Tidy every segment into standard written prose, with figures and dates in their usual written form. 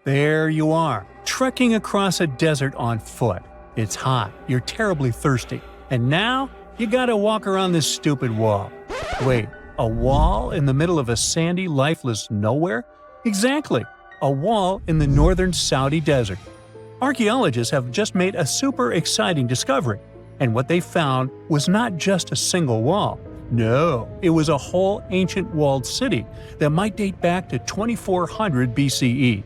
There you are, trekking across a desert on foot. It's hot, you're terribly thirsty, and now you gotta walk around this stupid wall. Wait, a wall in the middle of a sandy, lifeless nowhere? Exactly, a wall in the northern Saudi desert. Archaeologists have just made a super exciting discovery, and what they found was not just a single wall. No, it was a whole ancient walled city that might date back to 2400 BCE.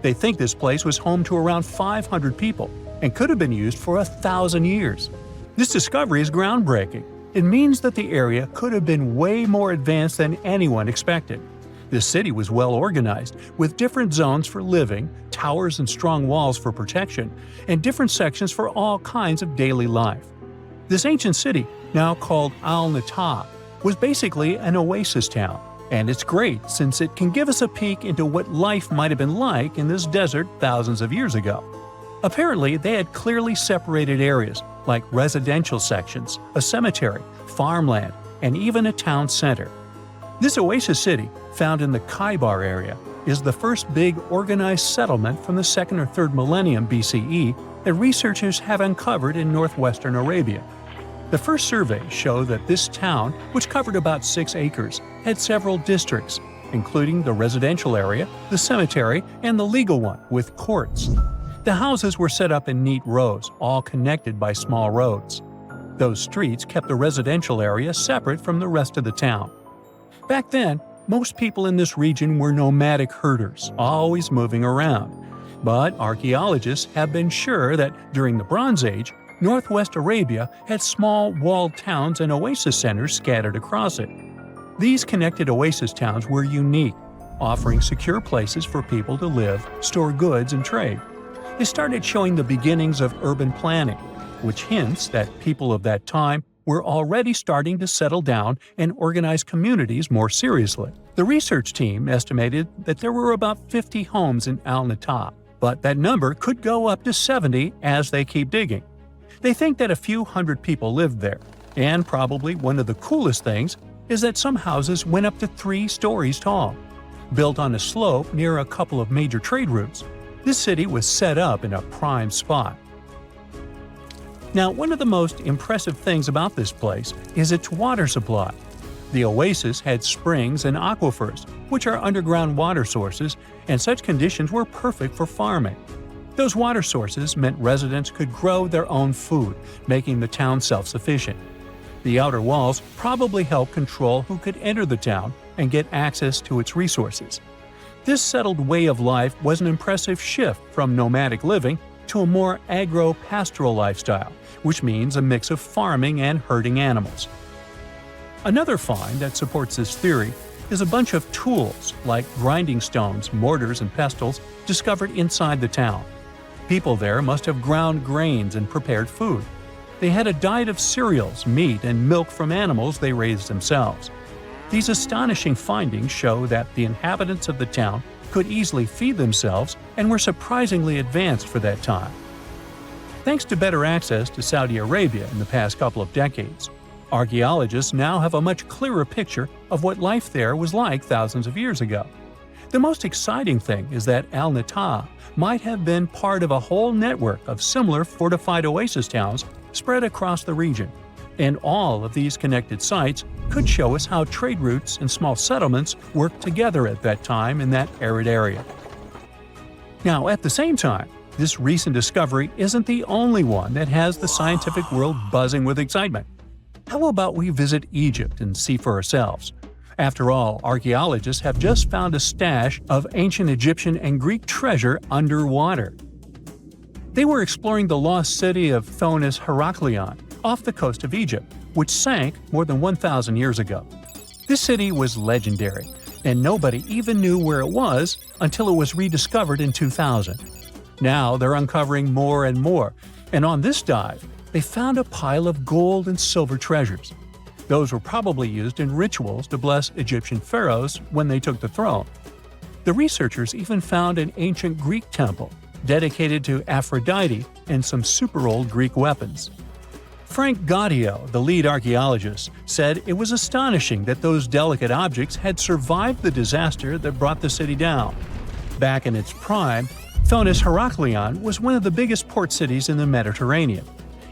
They think this place was home to around 500 people and could have been used for 1,000 years. This discovery is groundbreaking. It means that the area could have been way more advanced than anyone expected. This city was well organized, with different zones for living, towers and strong walls for protection, and different sections for all kinds of daily life. This ancient city, now called Al-Natab, was basically an oasis town, and it's great since it can give us a peek into what life might have been like in this desert thousands of years ago. Apparently, they had clearly separated areas, like residential sections, a cemetery, farmland, and even a town center. This oasis city, found in the Khaybar area, is the first big organized settlement from the 2nd or 3rd millennium BCE that researchers have uncovered in northwestern Arabia. The first surveys show that this town, which covered about 6 acres, had several districts, including the residential area, the cemetery, and the legal one, with courts. The houses were set up in neat rows, all connected by small roads. Those streets kept the residential area separate from the rest of the town. Back then, most people in this region were nomadic herders, always moving around. But archaeologists have been sure that during the Bronze Age, northwest Arabia had small walled towns and oasis centers scattered across it. These connected oasis towns were unique, offering secure places for people to live, store goods, and trade. They started showing the beginnings of urban planning, which hints that people of that time were already starting to settle down and organize communities more seriously. The research team estimated that there were about 50 homes in Al-Natab, but that number could go up to 70 as they keep digging. They think that a few hundred people lived there, and probably one of the coolest things is that some houses went up to 3 stories tall. Built on a slope near a couple of major trade routes, this city was set up in a prime spot. Now, one of the most impressive things about this place is its water supply. The oasis had springs and aquifers, which are underground water sources, and such conditions were perfect for farming. Those water sources meant residents could grow their own food, making the town self-sufficient. The outer walls probably helped control who could enter the town and get access to its resources. This settled way of life was an impressive shift from nomadic living to a more agro-pastoral lifestyle, which means a mix of farming and herding animals. Another find that supports this theory is a bunch of tools like grinding stones, mortars, and pestles discovered inside the town. People there must have ground grains and prepared food. They had a diet of cereals, meat, and milk from animals they raised themselves. These astonishing findings show that the inhabitants of the town could easily feed themselves and were surprisingly advanced for that time. Thanks to better access to Saudi Arabia in the past couple of decades, archaeologists now have a much clearer picture of what life there was like thousands of years ago. The most exciting thing is that Al-Natab might have been part of a whole network of similar fortified oasis towns spread across the region, and all of these connected sites could show us how trade routes and small settlements worked together at that time in that arid area. Now, at the same time, this recent discovery isn't the only one that has the scientific world buzzing with excitement. How about we visit Egypt and see for ourselves? After all, archaeologists have just found a stash of ancient Egyptian and Greek treasure underwater. They were exploring the lost city of Thonis Heraklion off the coast of Egypt, which sank more than 1,000 years ago. This city was legendary, and nobody even knew where it was until it was rediscovered in 2000. Now they're uncovering more and more, and on this dive, they found a pile of gold and silver treasures. Those were probably used in rituals to bless Egyptian pharaohs when they took the throne. The researchers even found an ancient Greek temple dedicated to Aphrodite and some super old Greek weapons. Frank Gaudio, the lead archaeologist, said it was astonishing that those delicate objects had survived the disaster that brought the city down. Back in its prime, Thonis Heraklion was one of the biggest port cities in the Mediterranean.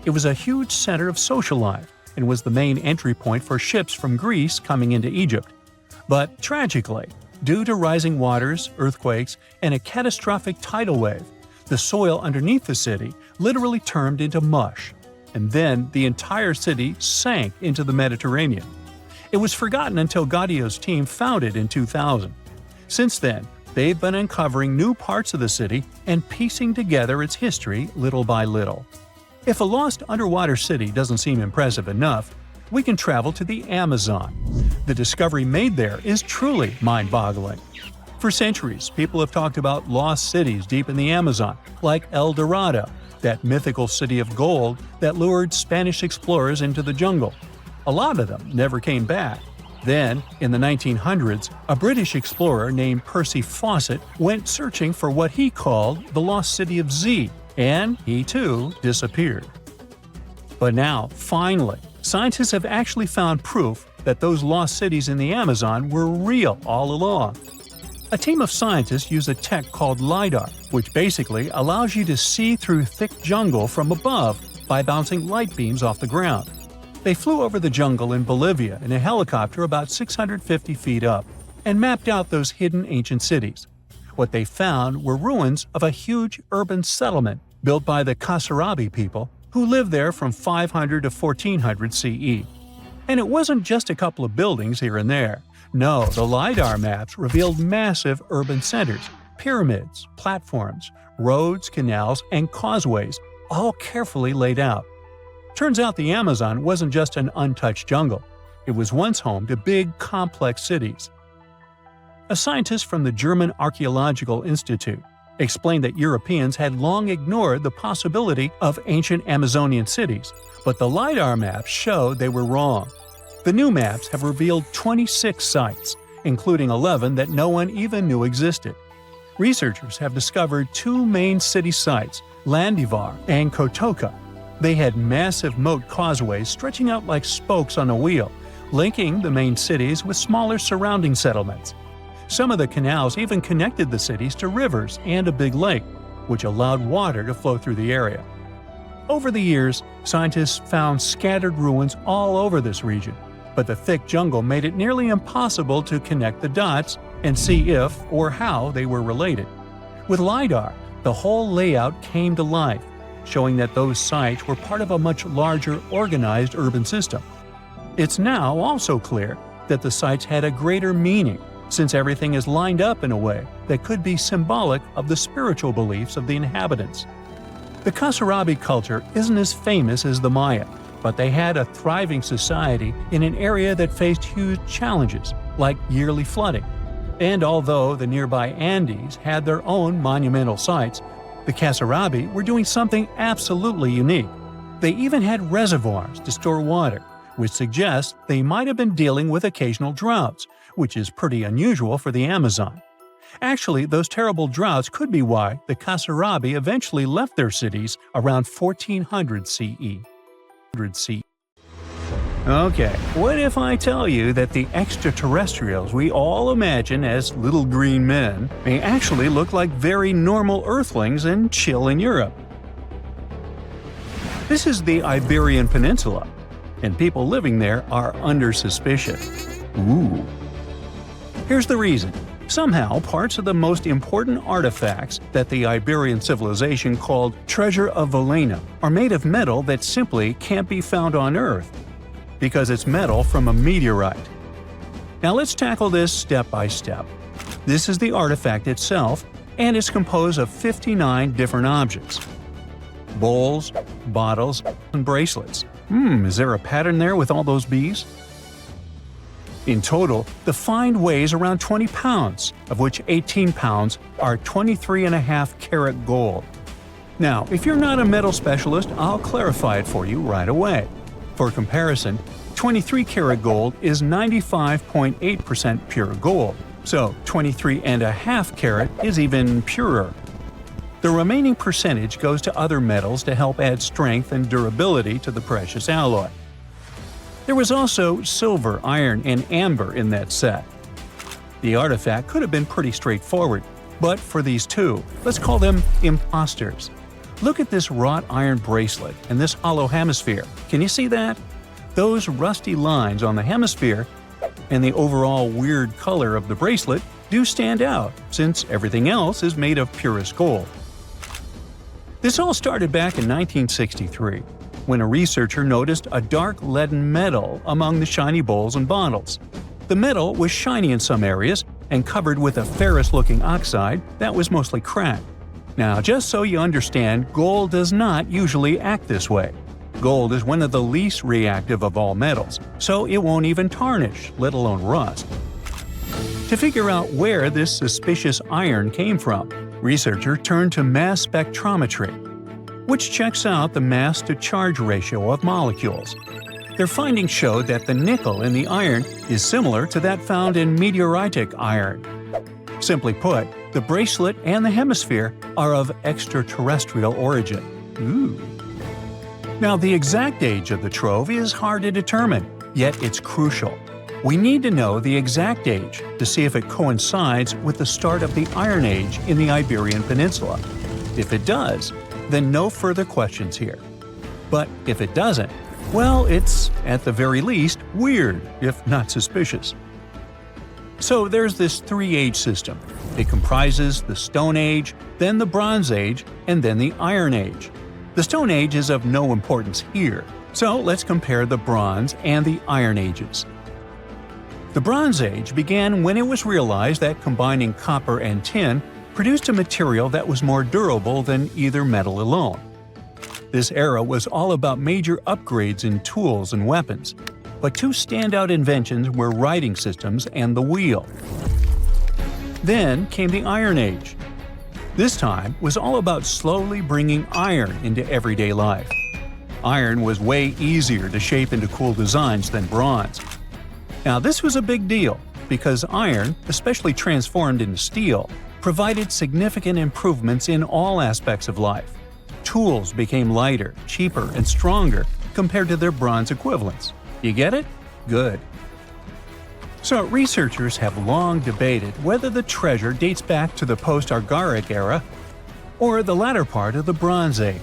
It was a huge center of social life and was the main entry point for ships from Greece coming into Egypt. But tragically, due to rising waters, earthquakes, and a catastrophic tidal wave, the soil underneath the city literally turned into mush, and then the entire city sank into the Mediterranean. It was forgotten until Gaudio's team found it in 2000. Since then, they've been uncovering new parts of the city and piecing together its history little by little. If a lost underwater city doesn't seem impressive enough, we can travel to the Amazon. The discovery made there is truly mind-boggling. For centuries, people have talked about lost cities deep in the Amazon, like El Dorado, that mythical city of gold that lured Spanish explorers into the jungle. A lot of them never came back. Then, in the 1900s, a British explorer named Percy Fawcett went searching for what he called the lost city of Z, and he too disappeared. But now, finally, scientists have actually found proof that those lost cities in the Amazon were real all along. A team of scientists use a tech called LiDAR, which basically allows you to see through thick jungle from above by bouncing light beams off the ground. They flew over the jungle in Bolivia in a helicopter about 650 feet up and mapped out those hidden ancient cities. What they found were ruins of a huge urban settlement built by the Kasarabi people who lived there from 500 to 1400 CE. And it wasn't just a couple of buildings here and there. No, the LiDAR maps revealed massive urban centers, pyramids, platforms, roads, canals, and causeways, all carefully laid out. Turns out the Amazon wasn't just an untouched jungle. It was once home to big, complex cities. A scientist from the German Archaeological Institute explained that Europeans had long ignored the possibility of ancient Amazonian cities, but the LiDAR maps showed they were wrong. The new maps have revealed 26 sites, including 11 that no one even knew existed. Researchers have discovered two main city sites, Landivar and Kotoka. They had massive moat causeways stretching out like spokes on a wheel, linking the main cities with smaller surrounding settlements. Some of the canals even connected the cities to rivers and a big lake, which allowed water to flow through the area. Over the years, scientists found scattered ruins all over this region, but the thick jungle made it nearly impossible to connect the dots and see if or how they were related. With LiDAR, the whole layout came to life, showing that those sites were part of a much larger, organized urban system. It's now also clear that the sites had a greater meaning, since everything is lined up in a way that could be symbolic of the spiritual beliefs of the inhabitants. The Kasarabi culture isn't as famous as the Maya, but they had a thriving society in an area that faced huge challenges, like yearly flooding. And although the nearby Andes had their own monumental sites, the Kasarabi were doing something absolutely unique. They even had reservoirs to store water, which suggests they might have been dealing with occasional droughts, which is pretty unusual for the Amazon. Actually, those terrible droughts could be why the Kasarabi eventually left their cities around 1400 CE. Okay, what if I tell you that the extraterrestrials we all imagine as little green men may actually look like very normal Earthlings and chill in Europe? This is the Iberian Peninsula, and people living there are under suspicion. Ooh. Here's the reason. Somehow, parts of the most important artifacts that the Iberian civilization called Treasure of Valena are made of metal that simply can't be found on Earth, because it's metal from a meteorite. Now let's tackle this step by step. This is the artifact itself, and it's composed of 59 different objects. Bowls, bottles, and bracelets. Is there a pattern there with all those bees? In total, the find weighs around 20 pounds, of which 18 pounds are 23.5 karat gold. Now, if you're not a metal specialist, I'll clarify it for you right away. For comparison, 23 karat gold is 95.8% pure gold, so 23.5 karat is even purer. The remaining percentage goes to other metals to help add strength and durability to the precious alloy. There was also silver, iron, and amber in that set. The artifact could have been pretty straightforward. But for these two, let's call them imposters. Look at this wrought iron bracelet and this hollow hemisphere. Can you see that? Those rusty lines on the hemisphere and the overall weird color of the bracelet do stand out, since everything else is made of purest gold. This all started back in 1963, when a researcher noticed a dark leaden metal among the shiny bowls and bottles. The metal was shiny in some areas and covered with a ferrous-looking oxide that was mostly cracked. Now, just so you understand, gold does not usually act this way. Gold is one of the least reactive of all metals, so it won't even tarnish, let alone rust. To figure out where this suspicious iron came from, researchers turned to mass spectrometry, which checks out the mass-to-charge ratio of molecules. Their findings showed that the nickel in the iron is similar to that found in meteoritic iron. Simply put, the bracelet and the hemisphere are of extraterrestrial origin. Ooh. Now, the exact age of the trove is hard to determine, yet it's crucial. We need to know the exact age to see if it coincides with the start of the Iron Age in the Iberian Peninsula. If it does, then no further questions here. But if it doesn't, well, it's, at the very least, weird, if not suspicious. So there's this three-age system. It comprises the Stone Age, then the Bronze Age, and then the Iron Age. The Stone Age is of no importance here, so let's compare the Bronze and the Iron Ages. The Bronze Age began when it was realized that combining copper and tin produced a material that was more durable than either metal alone. This era was all about major upgrades in tools and weapons, but two standout inventions were writing systems and the wheel. Then came the Iron Age. This time was all about slowly bringing iron into everyday life. Iron was way easier to shape into cool designs than bronze. Now, this was a big deal because iron, especially transformed into steel, provided significant improvements in all aspects of life. Tools became lighter, cheaper, and stronger compared to their bronze equivalents. You get it? Good. So, researchers have long debated whether the treasure dates back to the post-Argaric era or the latter part of the Bronze Age.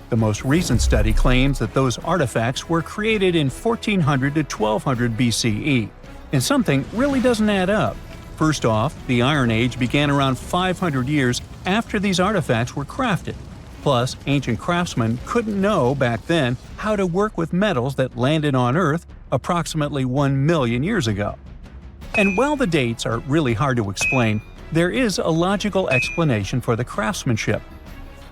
The most recent study claims that those artifacts were created in 1400 to 1200 BCE, and something really doesn't add up. First off, the Iron Age began around 500 years after these artifacts were crafted. Plus, ancient craftsmen couldn't know back then how to work with metals that landed on Earth approximately 1 million years ago. And while the dates are really hard to explain, there is a logical explanation for the craftsmanship.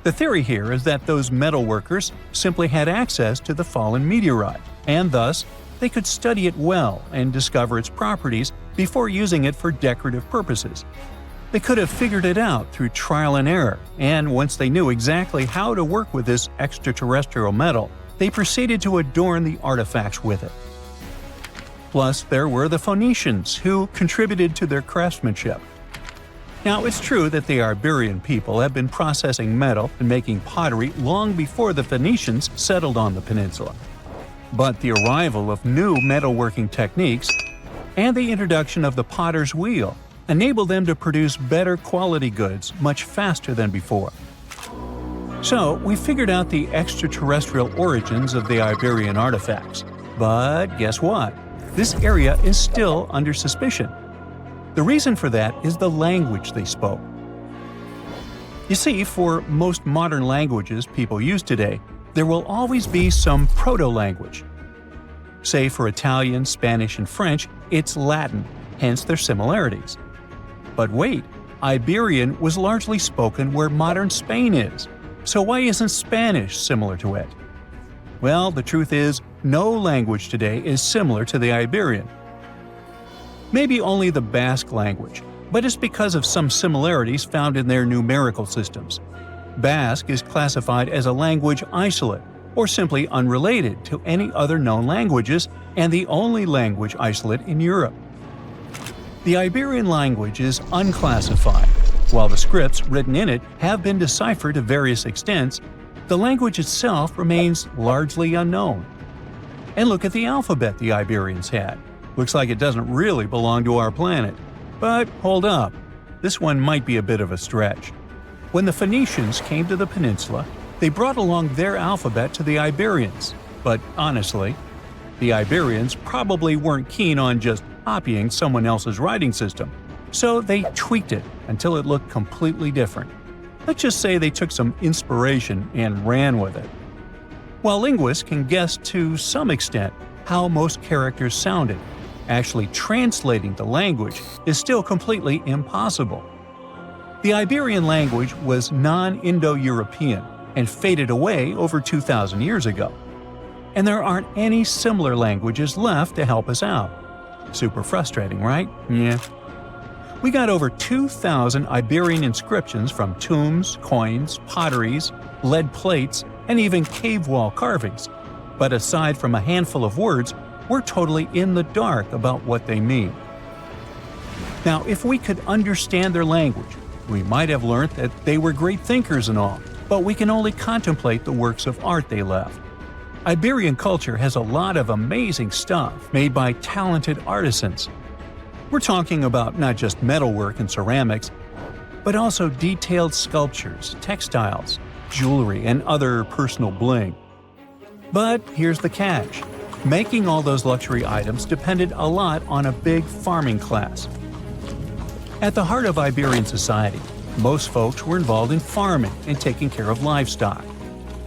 The theory here is that those metal workers simply had access to the fallen meteorite, and thus, they could study it well and discover its properties before using it for decorative purposes. They could have figured it out through trial and error, and once they knew exactly how to work with this extraterrestrial metal, they proceeded to adorn the artifacts with it. Plus, there were the Phoenicians, who contributed to their craftsmanship. Now, it's true that the Iberian people have been processing metal and making pottery long before the Phoenicians settled on the peninsula. But the arrival of new metalworking techniques and the introduction of the potter's wheel enabled them to produce better quality goods much faster than before. So, we figured out the extraterrestrial origins of the Iberian artifacts. But guess what? This area is still under suspicion. The reason for that is the language they spoke. You see, for most modern languages people use today, there will always be some proto-language. Say for Italian, Spanish, and French, it's Latin, hence their similarities. But wait, Iberian was largely spoken where modern Spain is, so why isn't Spanish similar to it? Well, the truth is, no language today is similar to the Iberian. Maybe only the Basque language, but it's because of some similarities found in their numerical systems. Basque is classified as a language isolate, or simply unrelated to any other known languages, and the only language isolate in Europe. The Iberian language is unclassified. While the scripts written in it have been deciphered to various extents, the language itself remains largely unknown. And look at the alphabet the Iberians had. Looks like it doesn't really belong to our planet. But hold up. this one might be a bit of a stretch. When the Phoenicians came to the peninsula, they brought along their alphabet to the Iberians. But honestly, the Iberians probably weren't keen on just copying someone else's writing system, so they tweaked it until it looked completely different. Let's just say they took some inspiration and ran with it. While linguists can guess to some extent how most characters sounded, actually translating the language is still completely impossible. The Iberian language was non-Indo-European and faded away over 2,000 years ago. And there aren't any similar languages left to help us out. Super frustrating, right? Yeah. We got over 2,000 Iberian inscriptions from tombs, coins, potteries, lead plates, and even cave wall carvings. But aside from a handful of words, we're totally in the dark about what they mean. Now, if we could understand their language, we might have learned that they were great thinkers and all, but we can only contemplate the works of art they left. Iberian culture has a lot of amazing stuff made by talented artisans. We're talking about not just metalwork and ceramics, but also detailed sculptures, textiles, jewelry, and other personal bling. But here's the catch. Making all those luxury items depended a lot on a big farming class. At the heart of Iberian society, most folks were involved in farming and taking care of livestock.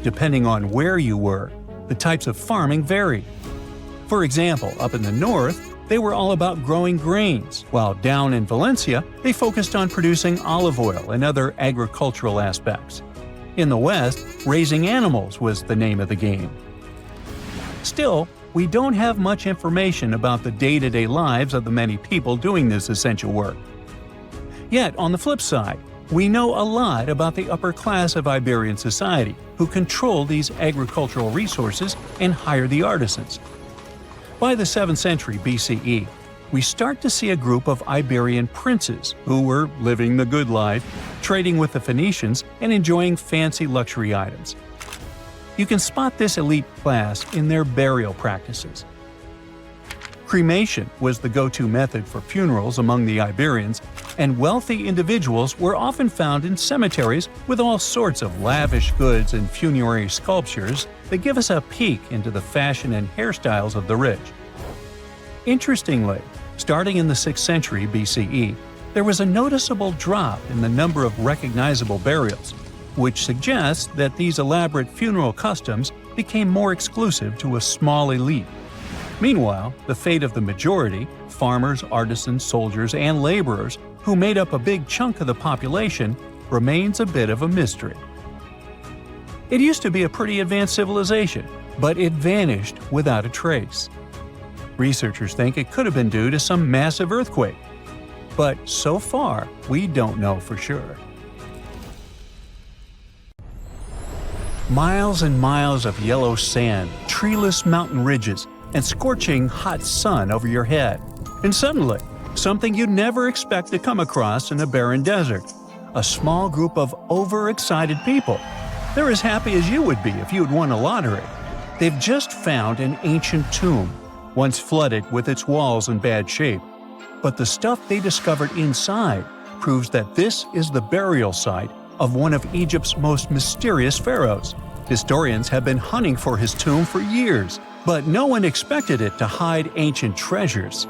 Depending on where you were, the types of farming varied. For example, up in the north, they were all about growing grains, while down in Valencia, they focused on producing olive oil and other agricultural aspects. In the west, raising animals was the name of the game. Still, we don't have much information about the day-to-day lives of the many people doing this essential work. Yet, on the flip side, we know a lot about the upper class of Iberian society, who control these agricultural resources and hire the artisans. By the 7th century BCE, we start to see a group of Iberian princes who were living the good life, trading with the Phoenicians and enjoying fancy luxury items. You can spot this elite class in their burial practices. Cremation was the go-to method for funerals among the Iberians, and wealthy individuals were often found in cemeteries with all sorts of lavish goods and funerary sculptures that give us a peek into the fashion and hairstyles of the rich. Interestingly, starting in the 6th century BCE, there was a noticeable drop in the number of recognizable burials, which suggests that these elaborate funeral customs became more exclusive to a small elite. Meanwhile, the fate of the majority, farmers, artisans, soldiers, and laborers, who made up a big chunk of the population, remains a bit of a mystery. It used to be a pretty advanced civilization, but it vanished without a trace. Researchers think it could have been due to some massive earthquake, but so far, we don't know for sure. Miles and miles of yellow sand, treeless mountain ridges, and scorching hot sun over your head. And suddenly, something you'd never expect to come across in a barren desert. A small group of overexcited people. They're as happy as you would be if you'd won a lottery. They've just found an ancient tomb, once flooded with its walls in bad shape. But the stuff they discovered inside proves that this is the burial site of one of Egypt's most mysterious pharaohs. Historians have been hunting for his tomb for years, but no one expected it to hide ancient treasures.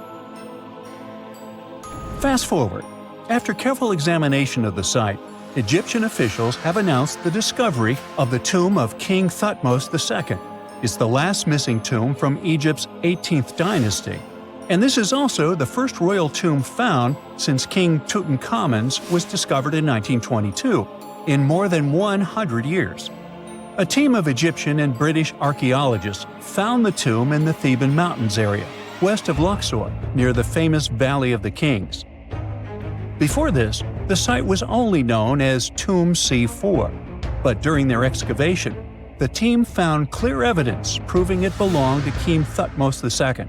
Fast forward. After careful examination of the site, Egyptian officials have announced the discovery of the tomb of King Thutmose II. It's the last missing tomb from Egypt's 18th dynasty. And this is also the first royal tomb found since King Tutankhamun's was discovered in 1922, in more than 100 years. A team of Egyptian and British archaeologists found the tomb in the Theban Mountains area, west of Luxor, near the famous Valley of the Kings. Before this, the site was only known as Tomb C4, but during their excavation, the team found clear evidence proving it belonged to King Thutmose II.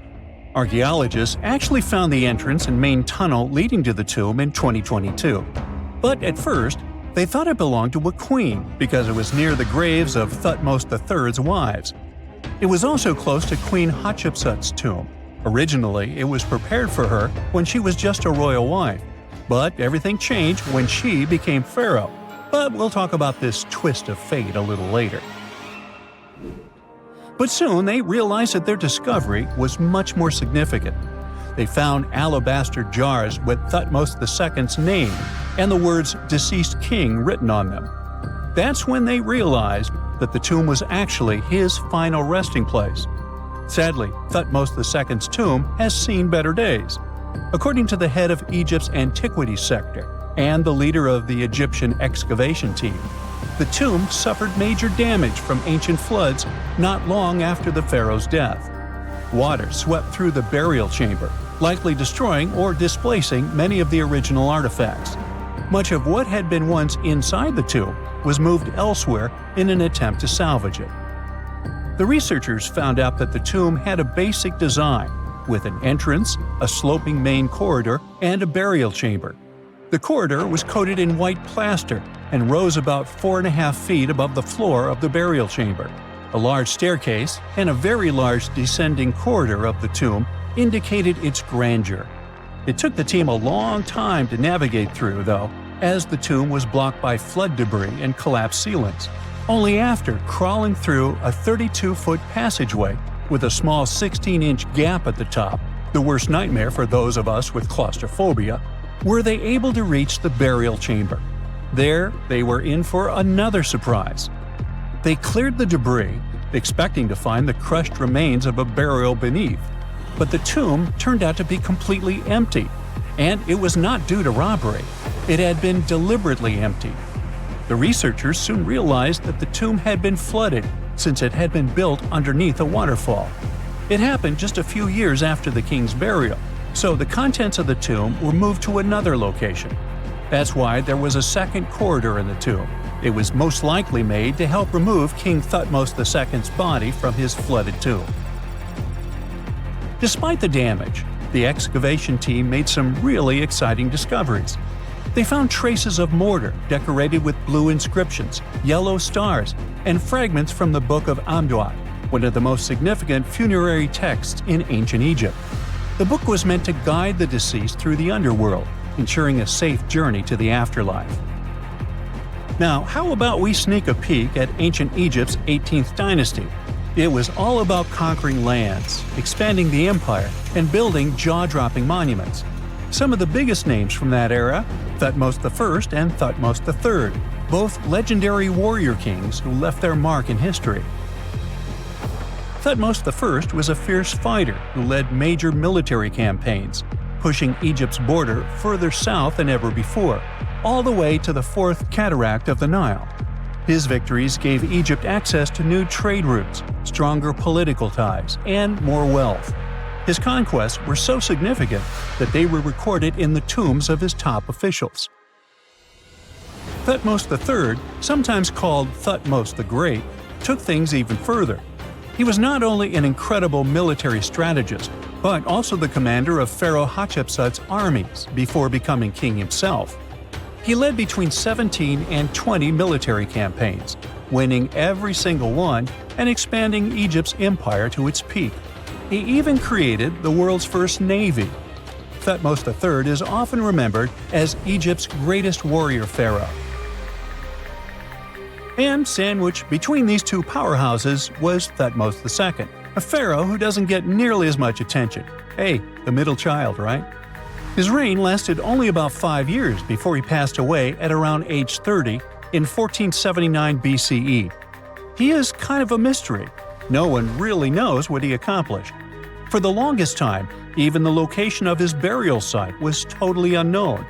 Archaeologists actually found the entrance and main tunnel leading to the tomb in 2022. But at first, they thought it belonged to a queen because it was near the graves of Thutmose III's wives. It was also close to Queen Hatshepsut's tomb. Originally, it was prepared for her when she was just a royal wife. But everything changed when she became pharaoh. But we'll talk about this twist of fate a little later. But soon they realized that their discovery was much more significant. They found alabaster jars with Thutmose II's name and the words "deceased king" written on them. That's when they realized that the tomb was actually his final resting place. Sadly, Thutmose II's tomb has seen better days. According to the head of Egypt's antiquities sector and the leader of the Egyptian excavation team, the tomb suffered major damage from ancient floods not long after the pharaoh's death. Water swept through the burial chamber, likely destroying or displacing many of the original artifacts. Much of what had been once inside the tomb was moved elsewhere in an attempt to salvage it. The researchers found out that the tomb had a basic design, with an entrance, a sloping main corridor, and a burial chamber. The corridor was coated in white plaster and rose about 4.5 feet above the floor of the burial chamber. A large staircase and a very large descending corridor of the tomb indicated its grandeur. It took the team a long time to navigate through, though, as the tomb was blocked by flood debris and collapsed ceilings. Only after crawling through a 32-foot passageway with a small 16-inch gap at the top, the worst nightmare for those of us with claustrophobia, were they able to reach the burial chamber. There, they were in for another surprise. They cleared the debris, expecting to find the crushed remains of a burial beneath. But the tomb turned out to be completely empty, and it was not due to robbery. It had been deliberately emptied. The researchers soon realized that the tomb had been flooded since it had been built underneath a waterfall. It happened just a few years after the king's burial, so the contents of the tomb were moved to another location. That's why there was a second corridor in the tomb. It was most likely made to help remove King Thutmose II's body from his flooded tomb. Despite the damage, the excavation team made some really exciting discoveries. They found traces of mortar decorated with blue inscriptions, yellow stars, and fragments from the Book of Amduat, one of the most significant funerary texts in ancient Egypt. The book was meant to guide the deceased through the underworld, ensuring a safe journey to the afterlife. Now, how about we sneak a peek at ancient Egypt's 18th dynasty? It was all about conquering lands, expanding the empire, and building jaw-dropping monuments. Some of the biggest names from that era, Thutmose I and Thutmose III, both legendary warrior kings who left their mark in history. Thutmose I was a fierce fighter who led major military campaigns, pushing Egypt's border further south than ever before, all the way to the fourth cataract of the Nile. His victories gave Egypt access to new trade routes, stronger political ties, and more wealth. His conquests were so significant that they were recorded in the tombs of his top officials. Thutmose III, sometimes called Thutmose the Great, took things even further. He was not only an incredible military strategist, but also the commander of Pharaoh Hatshepsut's armies before becoming king himself. He led between 17 and 20 military campaigns, winning every single one and expanding Egypt's empire to its peak. He even created the world's first navy. Thutmose III is often remembered as Egypt's greatest warrior pharaoh. And sandwiched between these two powerhouses was Thutmose II, a pharaoh who doesn't get nearly as much attention. Hey, the middle child, right? His reign lasted only about 5 years before he passed away at around age 30 in 1479 BCE. He is kind of a mystery. No one really knows what he accomplished. For the longest time, even the location of his burial site was totally unknown.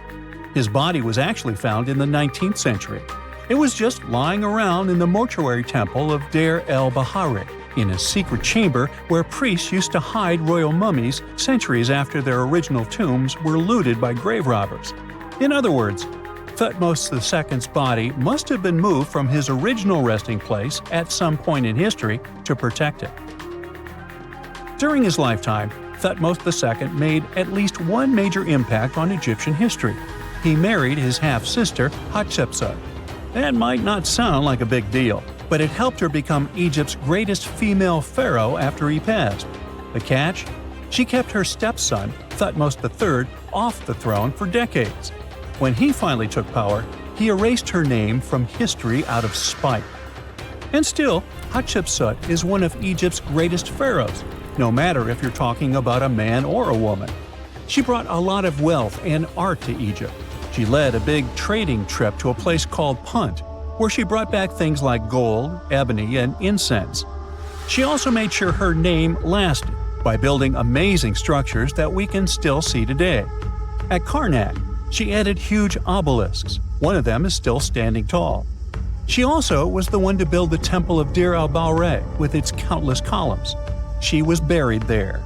His body was actually found in the 19th century. It was just lying around in the mortuary temple of Deir el-Bahari, in a secret chamber where priests used to hide royal mummies centuries after their original tombs were looted by grave robbers. In other words, Thutmose II's body must have been moved from his original resting place at some point in history to protect it. During his lifetime, Thutmose II made at least one major impact on Egyptian history. He married his half-sister, Hatshepsut. That might not sound like a big deal, but it helped her become Egypt's greatest female pharaoh after he passed. The catch? She kept her stepson, Thutmose III, off the throne for decades. When he finally took power, he erased her name from history out of spite. And still, Hatshepsut is one of Egypt's greatest pharaohs, no matter if you're talking about a man or a woman. She brought a lot of wealth and art to Egypt. She led a big trading trip to a place called Punt, where she brought back things like gold, ebony, and incense. She also made sure her name lasted by building amazing structures that we can still see today. At Karnak, she added huge obelisks. One of them is still standing tall. She also was the one to build the Temple of Dir al-Bahre with its countless columns. She was buried there.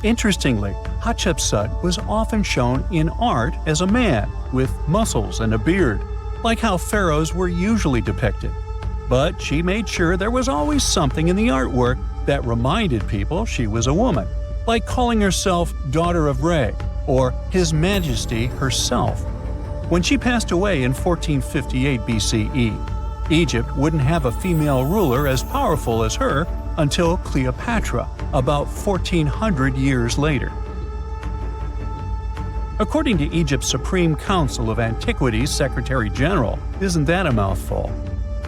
Interestingly, Hatshepsut was often shown in art as a man with muscles and a beard, like how pharaohs were usually depicted. But she made sure there was always something in the artwork that reminded people she was a woman, like calling herself Daughter of Re or His Majesty herself. When she passed away in 1458 BCE, Egypt wouldn't have a female ruler as powerful as her until Cleopatra, about 1400 years later. According to Egypt's Supreme Council of Antiquities Secretary General, isn't that a mouthful?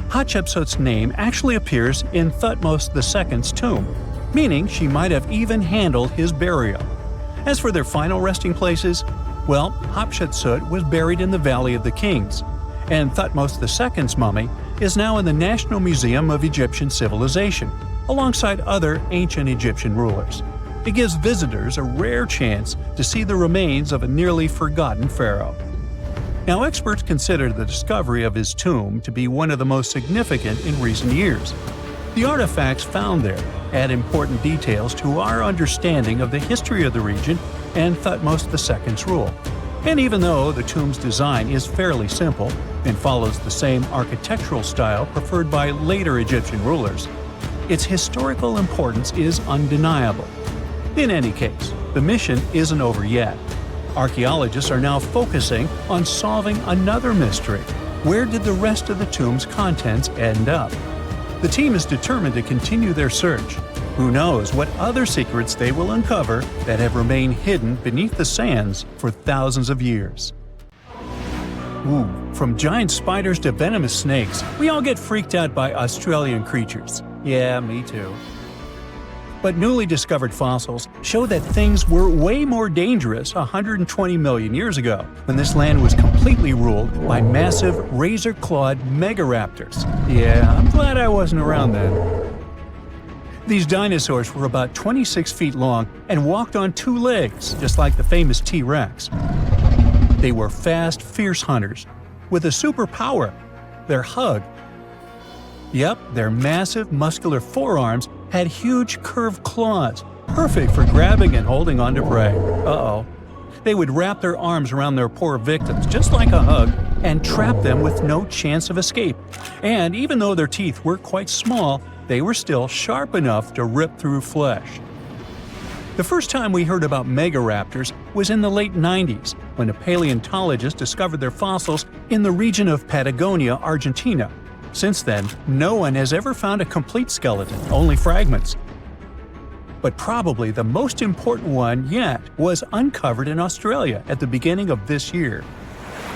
Hatshepsut's name actually appears in Thutmose II's tomb, meaning she might have even handled his burial. As for their final resting places, well, Hatshepsut was buried in the Valley of the Kings, and Thutmose II's mummy is now in the National Museum of Egyptian Civilization, alongside other ancient Egyptian rulers. It gives visitors a rare chance to see the remains of a nearly forgotten pharaoh. Now, experts consider the discovery of his tomb to be one of the most significant in recent years. The artifacts found there add important details to our understanding of the history of the region and Thutmose II's rule. And even though the tomb's design is fairly simple and follows the same architectural style preferred by later Egyptian rulers, its historical importance is undeniable. In any case, the mission isn't over yet. Archaeologists are now focusing on solving another mystery. Where did the rest of the tomb's contents end up? The team is determined to continue their search. Who knows what other secrets they will uncover that have remained hidden beneath the sands for thousands of years. Ooh, from giant spiders to venomous snakes, we all get freaked out by Australian creatures. Yeah, me too. But newly discovered fossils show that things were way more dangerous 120 million years ago, when this land was completely ruled by massive razor-clawed megaraptors. Yeah, I'm glad I wasn't around then. These dinosaurs were about 26 feet long and walked on two legs, just like the famous T-Rex. They were fast, fierce hunters, with a superpower: their hug. Yep, their massive, muscular forearms had huge curved claws, perfect for grabbing and holding onto prey. Uh-oh. They would wrap their arms around their poor victims, just like a hug, and trap them with no chance of escape. And even though their teeth were quite small, they were still sharp enough to rip through flesh. The first time we heard about megaraptors was in the late 90s, when a paleontologist discovered their fossils in the region of Patagonia, Argentina. Since then, no one has ever found a complete skeleton, only fragments. But probably the most important one yet was uncovered in Australia at the beginning of this year.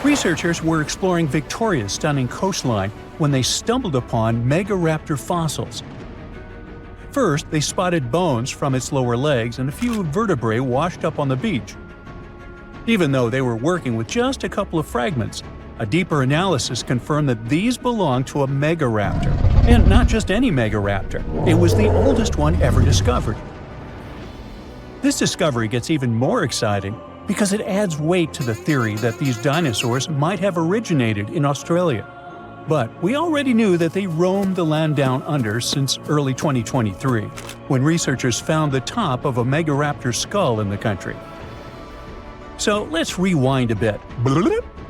Researchers were exploring Victoria's stunning coastline when they stumbled upon megaraptor fossils. First, they spotted bones from its lower legs and a few vertebrae washed up on the beach. Even though they were working with just a couple of fragments, a deeper analysis confirmed that these belonged to a megaraptor. And not just any megaraptor, it was the oldest one ever discovered. This discovery gets even more exciting because it adds weight to the theory that these dinosaurs might have originated in Australia. But we already knew that they roamed the land down under since early 2023, when researchers found the top of a megaraptor skull in the country. So let's rewind a bit.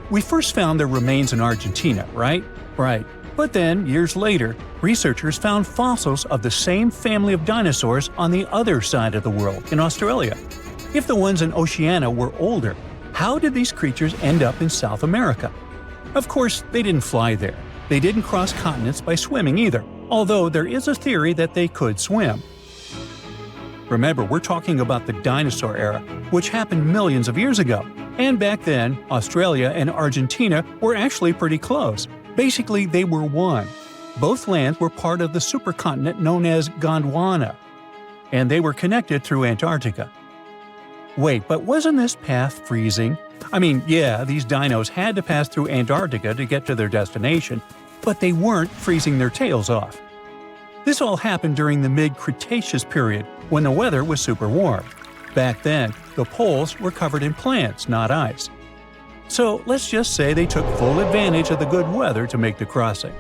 We first found their remains in Argentina, right? Right. But then, years later, researchers found fossils of the same family of dinosaurs on the other side of the world, in Australia. If the ones in Oceania were older, how did these creatures end up in South America? Of course, they didn't fly there. They didn't cross continents by swimming either, although there is a theory that they could swim. Remember, we're talking about the dinosaur era, which happened millions of years ago. And back then, Australia and Argentina were actually pretty close. Basically, they were one. Both lands were part of the supercontinent known as Gondwana, and they were connected through Antarctica. Wait, but wasn't this path freezing? I mean, yeah, these dinos had to pass through Antarctica to get to their destination, but they weren't freezing their tails off. This all happened during the mid-Cretaceous period, when the weather was super warm. Back then, the poles were covered in plants, not ice. So let's just say they took full advantage of the good weather to make the crossing.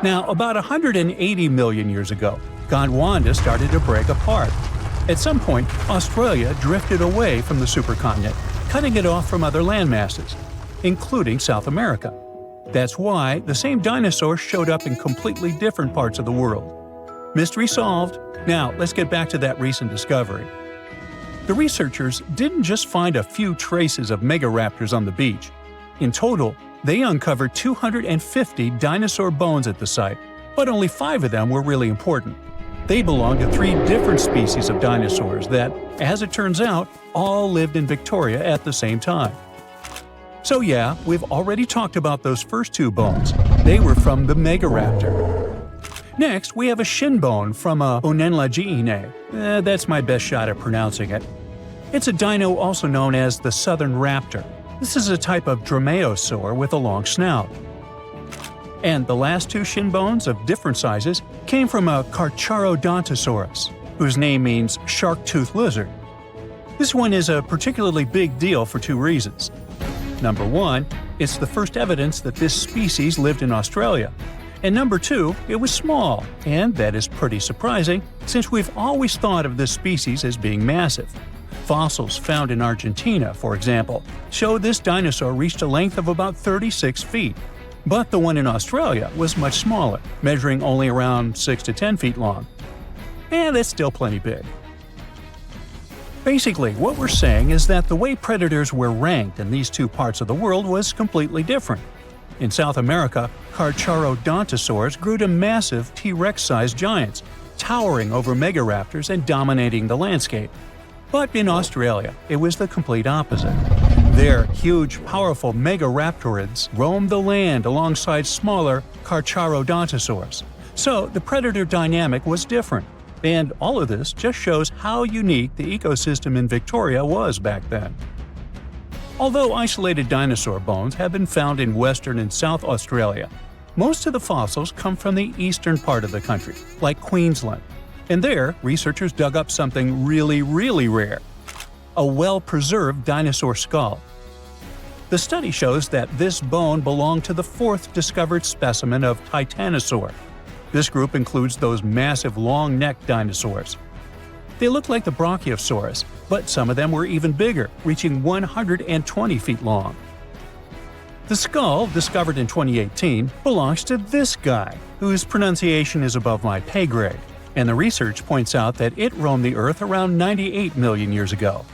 Now, about 180 million years ago, Gondwana started to break apart. At some point, Australia drifted away from the supercontinent, cutting it off from other landmasses, including South America. That's why the same dinosaurs showed up in completely different parts of the world. Mystery solved. Now, let's get back to that recent discovery. The researchers didn't just find a few traces of megaraptors on the beach. In total, they uncovered 250 dinosaur bones at the site, but only 5 of them were really important. They belonged to 3 different species of dinosaurs that, as it turns out, all lived in Victoria at the same time. So yeah, we've already talked about those first 2 bones. They were from the megaraptor. Next, we have a shin bone from a Onenlagiine. That's my best shot at pronouncing it. It's a dino also known as the southern raptor. This is a type of dromaeosaur with a long snout. And the last 2 shin bones of different sizes came from a Carcharodontosaurus, whose name means shark-toothed lizard. This one is a particularly big deal for 2 reasons. Number 1, it's the first evidence that this species lived in Australia. And number 2, it was small, and that is pretty surprising since we've always thought of this species as being massive. Fossils found in Argentina, for example, show this dinosaur reached a length of about 36 feet. But the one in Australia was much smaller, measuring only around 6 to 10 feet long. And that's still plenty big. Basically, what we're saying is that the way predators were ranked in these 2 parts of the world was completely different. In South America, Carcharodontosaurs grew to massive T-Rex-sized giants, towering over megaraptors and dominating the landscape. But in Australia, it was the complete opposite. There, huge, powerful megaraptorids roamed the land alongside smaller Carcharodontosaurs. So the predator dynamic was different. And all of this just shows how unique the ecosystem in Victoria was back then. Although isolated dinosaur bones have been found in Western and South Australia, most of the fossils come from the eastern part of the country, like Queensland. And there, researchers dug up something really, really rare – a well-preserved dinosaur skull. The study shows that this bone belonged to the 4th discovered specimen of Titanosaur. This group includes those massive long-necked dinosaurs. They look like the Brachiosaurus, but some of them were even bigger, reaching 120 feet long. The skull, discovered in 2018, belongs to this guy, whose pronunciation is above my pay grade, and the research points out that it roamed the Earth around 98 million years ago.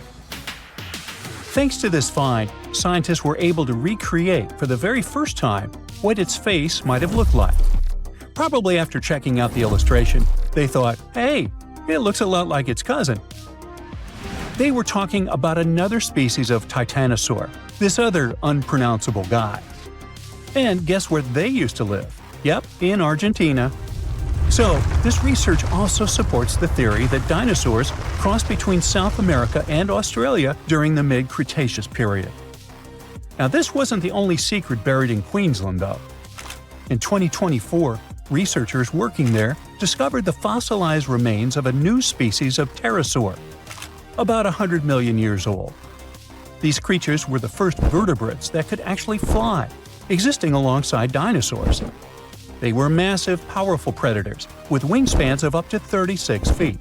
Thanks to this find, scientists were able to recreate for the very first time what its face might have looked like. Probably after checking out the illustration, they thought, hey, it looks a lot like its cousin. They were talking about another species of Titanosaur, this other unpronounceable guy. And guess where they used to live? Yep, in Argentina. So, this research also supports the theory that dinosaurs crossed between South America and Australia during the mid-Cretaceous period. Now, this wasn't the only secret buried in Queensland, though. In 2024, researchers working there discovered the fossilized remains of a new species of pterosaur, about 100 million years old. These creatures were the first vertebrates that could actually fly, existing alongside dinosaurs. They were massive, powerful predators, with wingspans of up to 36 feet.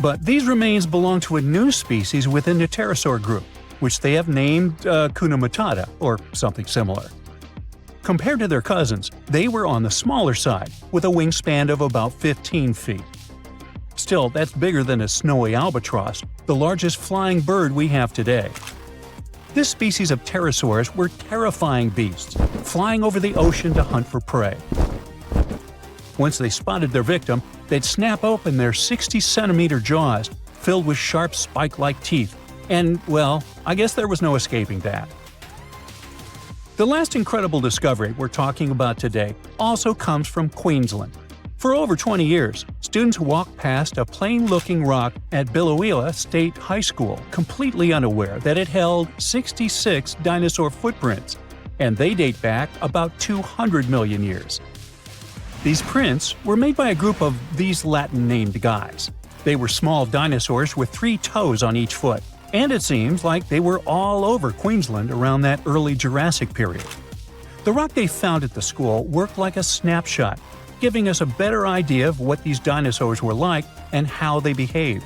But these remains belong to a new species within the pterosaur group, which they have named Hakuna Matata, or something similar. Compared to their cousins, they were on the smaller side, with a wingspan of about 15 feet. Still, that's bigger than a snowy albatross, the largest flying bird we have today. This species of pterosaurs were terrifying beasts, flying over the ocean to hunt for prey. Once they spotted their victim, they'd snap open their 60-centimeter jaws, filled with sharp spike-like teeth, And, well, I guess there was no escaping that. The last incredible discovery we're talking about today also comes from Queensland. For over 20 years, students walked past a plain-looking rock at Biloela State High School completely unaware that it held 66 dinosaur footprints, and they date back about 200 million years. These prints were made by a group of these Latin-named guys. They were small dinosaurs with 3 toes on each foot, and it seems like they were all over Queensland around that early Jurassic period. The rock they found at the school worked like a snapshot, giving us a better idea of what these dinosaurs were like and how they behaved.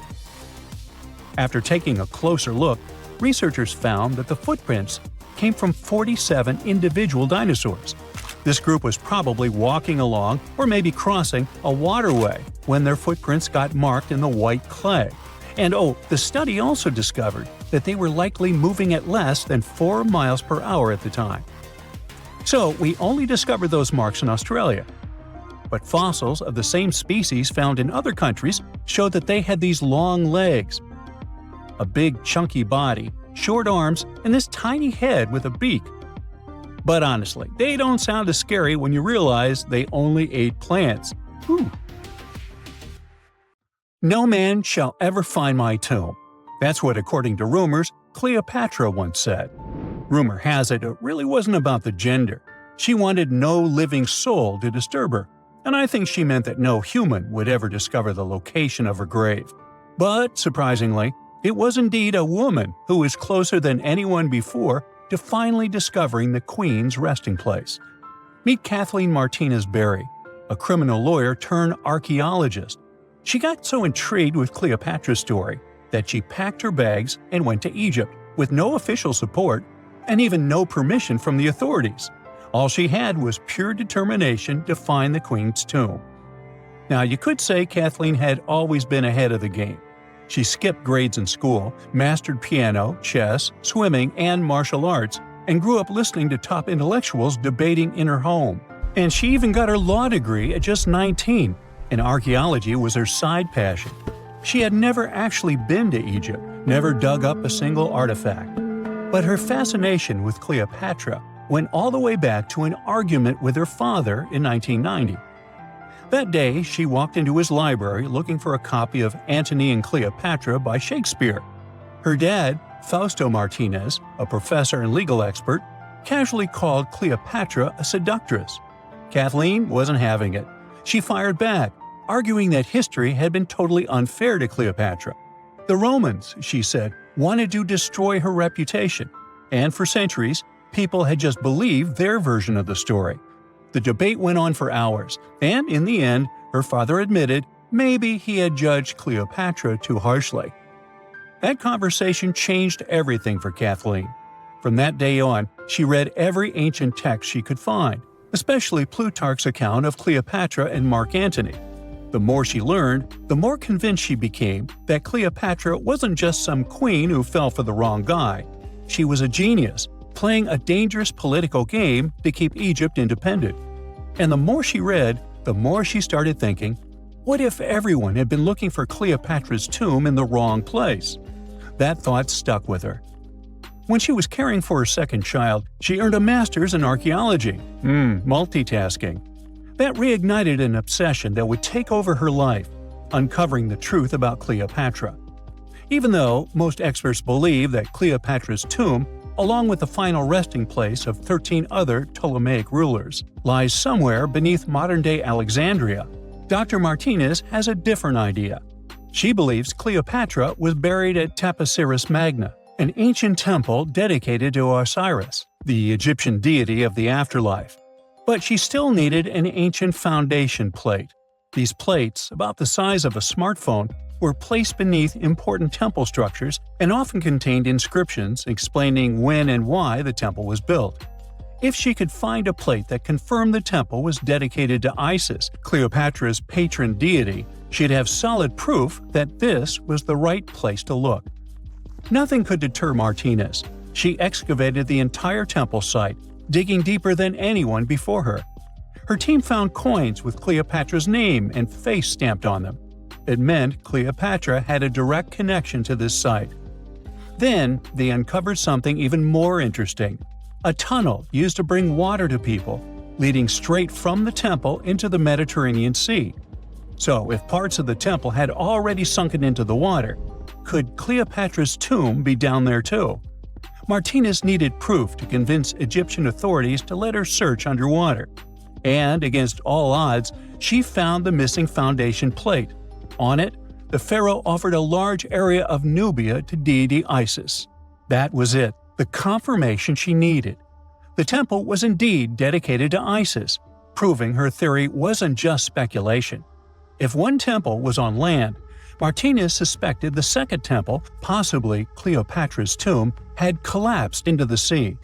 After taking a closer look, researchers found that the footprints came from 47 individual dinosaurs. This group was probably walking along or maybe crossing a waterway when their footprints got marked in the white clay. And the study also discovered that they were likely moving at less than 4 miles per hour at the time. So we only discovered those marks in Australia. But fossils of the same species found in other countries showed that they had these long legs, a big chunky body, short arms, and this tiny head with a beak. But honestly, they don't sound as scary when you realize they only ate plants. Whew. No man shall ever find my tomb. That's what, according to rumors, Cleopatra once said. Rumor has it really wasn't about the gender. She wanted no living soul to disturb her, and I think she meant that no human would ever discover the location of her grave. But, surprisingly, it was indeed a woman who was closer than anyone before to finally discovering the Queen's resting place. Meet Kathleen Martinez Berry, a criminal lawyer turned archaeologist. She got so intrigued with Cleopatra's story that she packed her bags and went to Egypt with no official support and even no permission from the authorities. All she had was pure determination to find the Queen's tomb. Now, you could say Kathleen had always been ahead of the game. She skipped grades in school, mastered piano, chess, swimming, and martial arts, and grew up listening to top intellectuals debating in her home. And she even got her law degree at just 19, and archaeology was her side passion. She had never actually been to Egypt, never dug up a single artifact. But her fascination with Cleopatra went all the way back to an argument with her father in 1990. That day, she walked into his library looking for a copy of Antony and Cleopatra by Shakespeare. Her dad, Fausto Martinez, a professor and legal expert, casually called Cleopatra a seductress. Kathleen wasn't having it. She fired back, arguing that history had been totally unfair to Cleopatra. The Romans, she said, wanted to destroy her reputation, and for centuries, people had just believed their version of the story. The debate went on for hours, and in the end, her father admitted maybe he had judged Cleopatra too harshly. That conversation changed everything for Kathleen. From that day on, she read every ancient text she could find, especially Plutarch's account of Cleopatra and Mark Antony. The more she learned, the more convinced she became that Cleopatra wasn't just some queen who fell for the wrong guy. She was a genius, playing a dangerous political game to keep Egypt independent. And the more she read, the more she started thinking, what if everyone had been looking for Cleopatra's tomb in the wrong place? That thought stuck with her. When she was caring for her second child, she earned a master's in archaeology. Multitasking. That reignited an obsession that would take over her life, uncovering the truth about Cleopatra. Even though most experts believe that Cleopatra's tomb, along with the final resting place of 13 other Ptolemaic rulers, lies somewhere beneath modern-day Alexandria, Dr. Martinez has a different idea. She believes Cleopatra was buried at Taposiris Magna, an ancient temple dedicated to Osiris, the Egyptian deity of the afterlife. But she still needed an ancient foundation plate. These plates, about the size of a smartphone, were placed beneath important temple structures and often contained inscriptions explaining when and why the temple was built. If she could find a plate that confirmed the temple was dedicated to Isis, Cleopatra's patron deity, she'd have solid proof that this was the right place to look. Nothing could deter Martinez. She excavated the entire temple site, digging deeper than anyone before her. Her team found coins with Cleopatra's name and face stamped on them. It meant Cleopatra had a direct connection to this site. Then they uncovered something even more interesting: a tunnel used to bring water to people, leading straight from the temple into the Mediterranean Sea. So, if parts of the temple had already sunken into the water, could Cleopatra's tomb be down there too? Martinez needed proof to convince Egyptian authorities to let her search underwater. And, against all odds, she found the missing foundation plate. On it, the pharaoh offered a large area of Nubia to deity Isis. That was it, the confirmation she needed. The temple was indeed dedicated to Isis, proving her theory wasn't just speculation. If one temple was on land, Martinez suspected the second temple, possibly Cleopatra's tomb, had collapsed into the sea.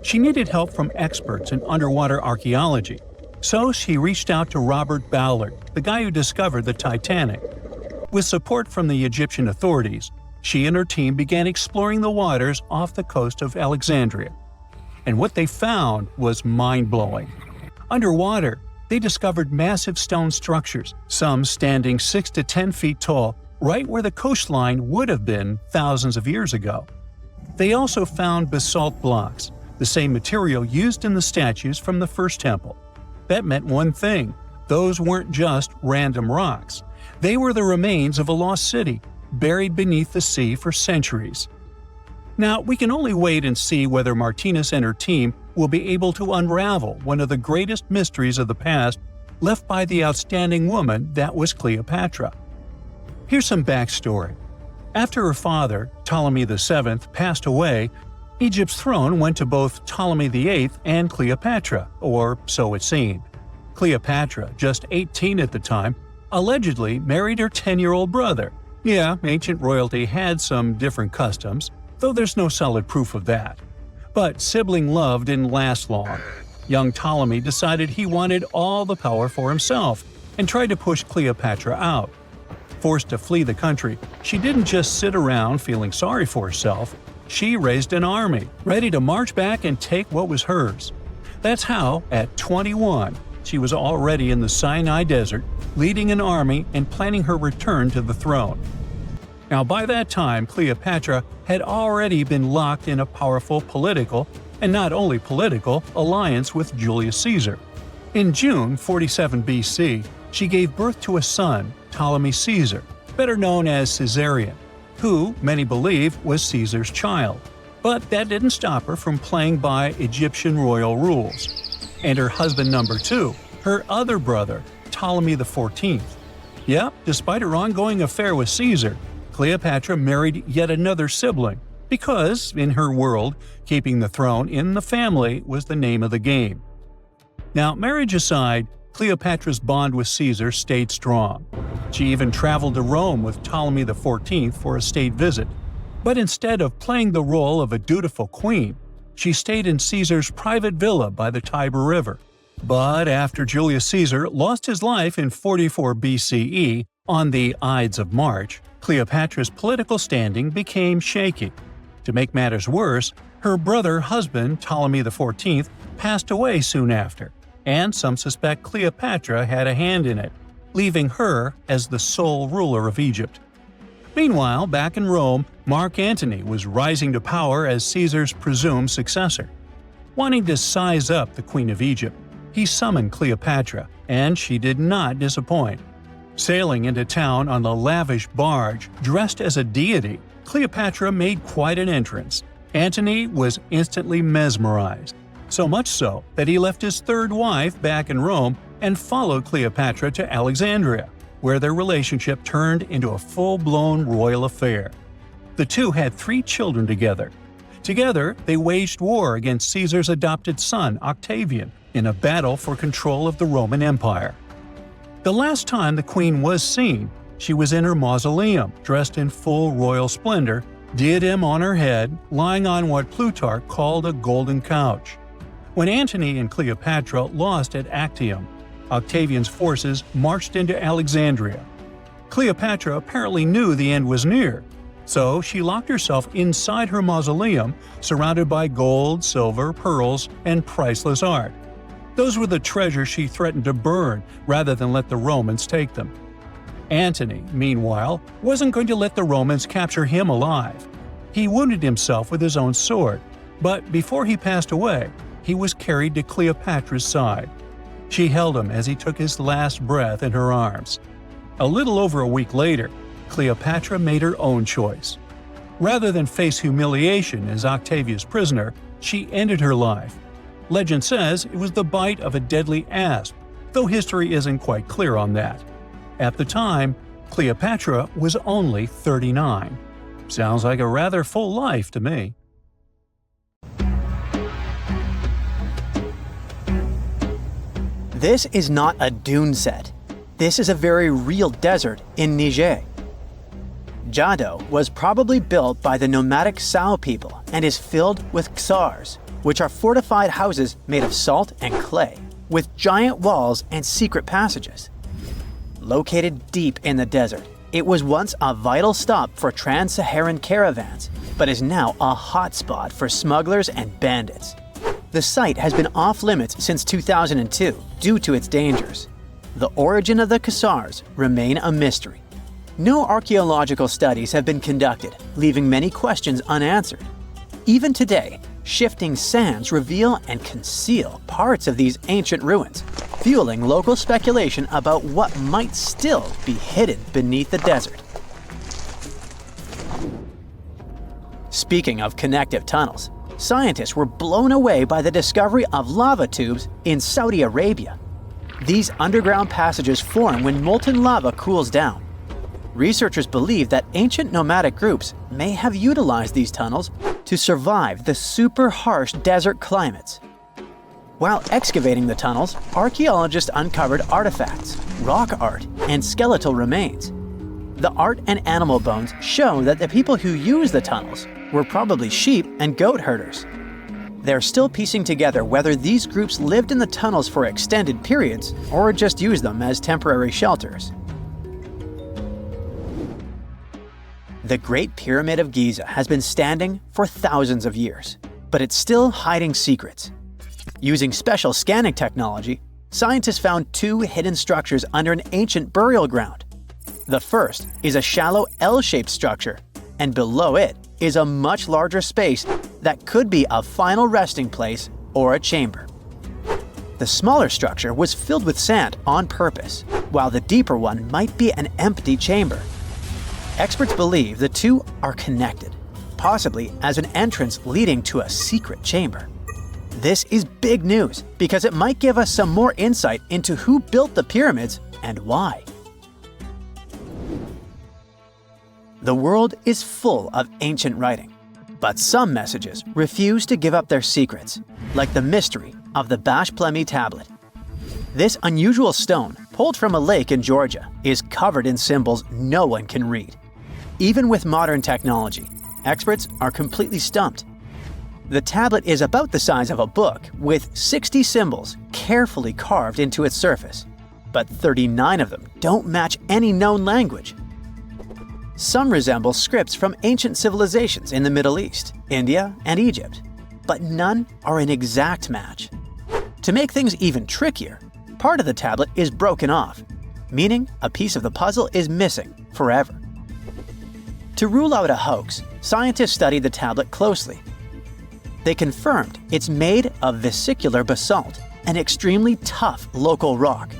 She needed help from experts in underwater archaeology, so she reached out to Robert Ballard, the guy who discovered the Titanic. With support from the Egyptian authorities, she and her team began exploring the waters off the coast of Alexandria. And what they found was mind-blowing. Underwater, they discovered massive stone structures, some standing 6 to 10 feet tall, right where the coastline would have been thousands of years ago. They also found basalt blocks, the same material used in the statues from the first temple. That meant one thing: those weren't just random rocks. They were the remains of a lost city, buried beneath the sea for centuries. Now, we can only wait and see whether Martinez and her team will be able to unravel one of the greatest mysteries of the past left by the outstanding woman that was Cleopatra. Here's some backstory. After her father, Ptolemy VII, passed away, Egypt's throne went to both Ptolemy VIII and Cleopatra, or so it seemed. Cleopatra, just 18 at the time, allegedly married her 10-year-old brother. Yeah, ancient royalty had some different customs, though there's no solid proof of that. But sibling love didn't last long. Young Ptolemy decided he wanted all the power for himself and tried to push Cleopatra out. Forced to flee the country, she didn't just sit around feeling sorry for herself. She raised an army, ready to march back and take what was hers. That's how, at 21, she was already in the Sinai Desert, leading an army and planning her return to the throne. Now, by that time, Cleopatra had already been locked in a powerful political, and not only political, alliance with Julius Caesar. In June 47 BC, she gave birth to a son, Ptolemy Caesar, better known as Caesarion, who, many believe, was Caesar's child. But that didn't stop her from playing by Egyptian royal rules. And her husband number 2, her other brother, Ptolemy XIV. Yep, despite her ongoing affair with Caesar, Cleopatra married yet another sibling, because, in her world, keeping the throne in the family was the name of the game. Now, marriage aside, Cleopatra's bond with Caesar stayed strong. She even traveled to Rome with Ptolemy XIV for a state visit. But instead of playing the role of a dutiful queen, she stayed in Caesar's private villa by the Tiber River. But after Julius Caesar lost his life in 44 BCE on the Ides of March, Cleopatra's political standing became shaky. To make matters worse, her brother-husband Ptolemy XIV passed away soon after, and some suspect Cleopatra had a hand in it, leaving her as the sole ruler of Egypt. Meanwhile, back in Rome, Mark Antony was rising to power as Caesar's presumed successor. Wanting to size up the Queen of Egypt, he summoned Cleopatra, and she did not disappoint. Sailing into town on a lavish barge dressed as a deity, Cleopatra made quite an entrance. Antony was instantly mesmerized, so much so that he left his third wife back in Rome and followed Cleopatra to Alexandria, where their relationship turned into a full-blown royal affair. The two had 3 children together. Together, they waged war against Caesar's adopted son, Octavian, in a battle for control of the Roman Empire. The last time the queen was seen, she was in her mausoleum, dressed in full royal splendor, diadem on her head, lying on what Plutarch called a golden couch. When Antony and Cleopatra lost at Actium, Octavian's forces marched into Alexandria. Cleopatra apparently knew the end was near, so she locked herself inside her mausoleum, surrounded by gold, silver, pearls, and priceless art. Those were the treasures she threatened to burn rather than let the Romans take them. Antony, meanwhile, wasn't going to let the Romans capture him alive. He wounded himself with his own sword, but before he passed away, he was carried to Cleopatra's side. She held him as he took his last breath in her arms. A little over a week later, Cleopatra made her own choice. Rather than face humiliation as Octavia's prisoner, she ended her life. Legend says it was the bite of a deadly asp, though history isn't quite clear on that. At the time, Cleopatra was only 39. Sounds like a rather full life to me. This is not a dune set. This is a very real desert in Niger. Jado was probably built by the nomadic Sao people and is filled with ksars, which are fortified houses made of salt and clay, with giant walls and secret passages. Located deep in the desert, it was once a vital stop for trans-Saharan caravans, but is now a hotspot for smugglers and bandits. The site has been off-limits since 2002 due to its dangers. The origin of the ksars remain a mystery. No archaeological studies have been conducted, leaving many questions unanswered. Even today, shifting sands reveal and conceal parts of these ancient ruins, fueling local speculation about what might still be hidden beneath the desert. Speaking of connective tunnels, scientists were blown away by the discovery of lava tubes in Saudi Arabia. These underground passages form when molten lava cools down. Researchers believe that ancient nomadic groups may have utilized these tunnels to survive the super harsh desert climates. While excavating the tunnels, archaeologists uncovered artifacts, rock art, and skeletal remains. The art and animal bones show that the people who used the tunnels were probably sheep and goat herders. They're still piecing together whether these groups lived in the tunnels for extended periods or just used them as temporary shelters. The Great Pyramid of Giza has been standing for thousands of years, but it's still hiding secrets. Using special scanning technology, scientists found two hidden structures under an ancient burial ground. The first is a shallow L-shaped structure, and below it is a much larger space that could be a final resting place or a chamber. The smaller structure was filled with sand on purpose, while the deeper one might be an empty chamber. Experts believe the two are connected, possibly as an entrance leading to a secret chamber. This is big news because it might give us some more insight into who built the pyramids and why. The world is full of ancient writing, but some messages refuse to give up their secrets, like the mystery of the Bash Plemi tablet. This unusual stone, pulled from a lake in Georgia, is covered in symbols no one can read. Even with modern technology, experts are completely stumped. The tablet is about the size of a book, with 60 symbols carefully carved into its surface, but 39 of them don't match any known language. Some resemble scripts from ancient civilizations in the Middle East, India, and Egypt, but none are an exact match. To make things even trickier, part of the tablet is broken off, meaning a piece of the puzzle is missing forever. To rule out a hoax, scientists studied the tablet closely. They confirmed it's made of vesicular basalt, an extremely tough local rock.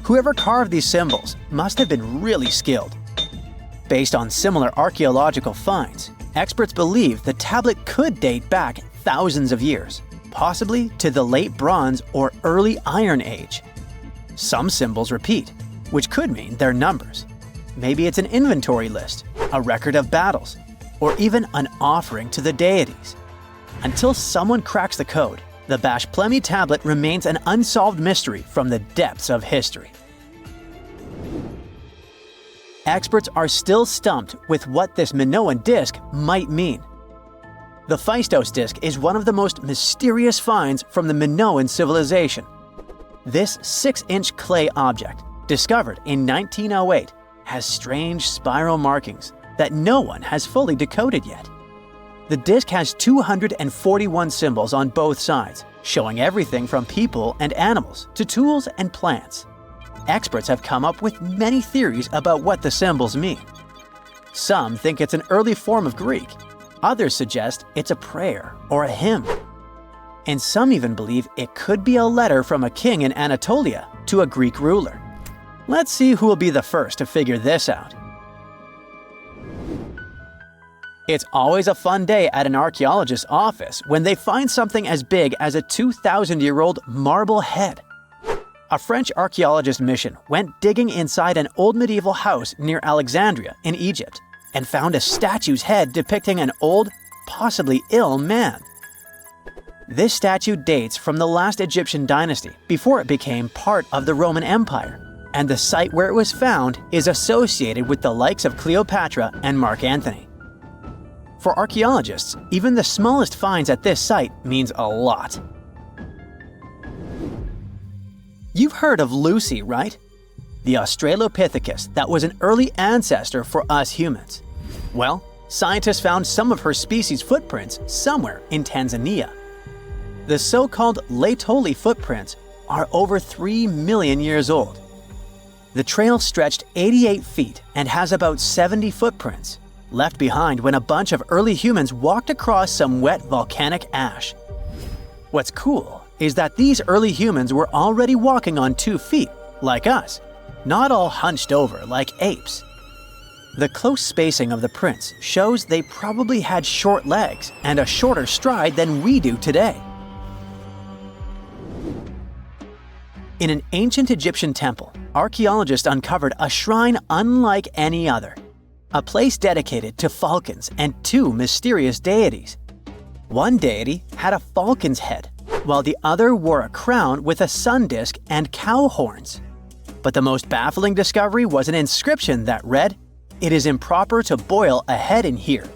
Whoever carved these symbols must have been really skilled. Based on similar archaeological finds, experts believe the tablet could date back thousands of years, possibly to the late Bronze or early Iron Age. Some symbols repeat, which could mean they're numbers. Maybe it's an inventory list, a record of battles, or even an offering to the deities. Until someone cracks the code, the Bash Plemi tablet remains an unsolved mystery from the depths of history. Experts are still stumped with what this Minoan disc might mean. The Phaistos disc is one of the most mysterious finds from the Minoan civilization. This 6-inch clay object, discovered in 1908, has strange spiral markings that no one has fully decoded yet. The disc has 241 symbols on both sides, showing everything from people and animals to tools and plants. Experts have come up with many theories about what the symbols mean. Some think it's an early form of Greek. Others suggest it's a prayer or a hymn. And some even believe it could be a letter from a king in Anatolia to a Greek ruler. Let's see who will be the first to figure this out. It's always a fun day at an archaeologist's office when they find something as big as a 2,000-year-old marble head. A French archaeologist mission went digging inside an old medieval house near Alexandria in Egypt and found a statue's head depicting an old, possibly ill man. This statue dates from the last Egyptian dynasty before it became part of the Roman Empire, and the site where it was found is associated with the likes of Cleopatra and Mark Antony. For archaeologists, even the smallest finds at this site means a lot. You've heard of Lucy, right? The Australopithecus that was an early ancestor for us humans. Well, scientists found some of her species' footprints somewhere in Tanzania. The so-called Laetoli footprints are over 3 million years old. The trail stretched 88 feet and has about 70 footprints, left behind when a bunch of early humans walked across some wet volcanic ash. What's cool is that these early humans were already walking on 2 feet, like us, not all hunched over like apes. The close spacing of the prints shows they probably had short legs and a shorter stride than we do today. In an ancient Egyptian temple, archaeologists uncovered a shrine unlike any other. A place dedicated to falcons and 2 mysterious deities. One deity had a falcon's head, while the other wore a crown with a sun disk and cow horns. But the most baffling discovery was an inscription that read, "It is improper to boil a head in here."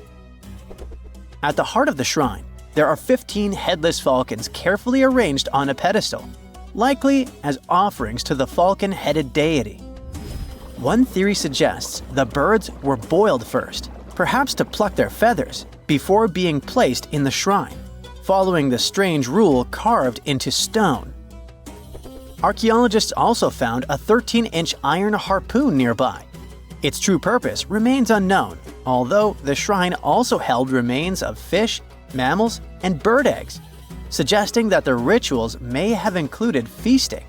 At the heart of the shrine, there are 15 headless falcons carefully arranged on a pedestal, likely as offerings to the falcon-headed deity. One theory suggests the birds were boiled first, perhaps to pluck their feathers, before being placed in the shrine, following the strange rule carved into stone. Archaeologists also found a 13-inch iron harpoon nearby. Its true purpose remains unknown, although the shrine also held remains of fish, mammals, and bird eggs, suggesting that the rituals may have included feasting.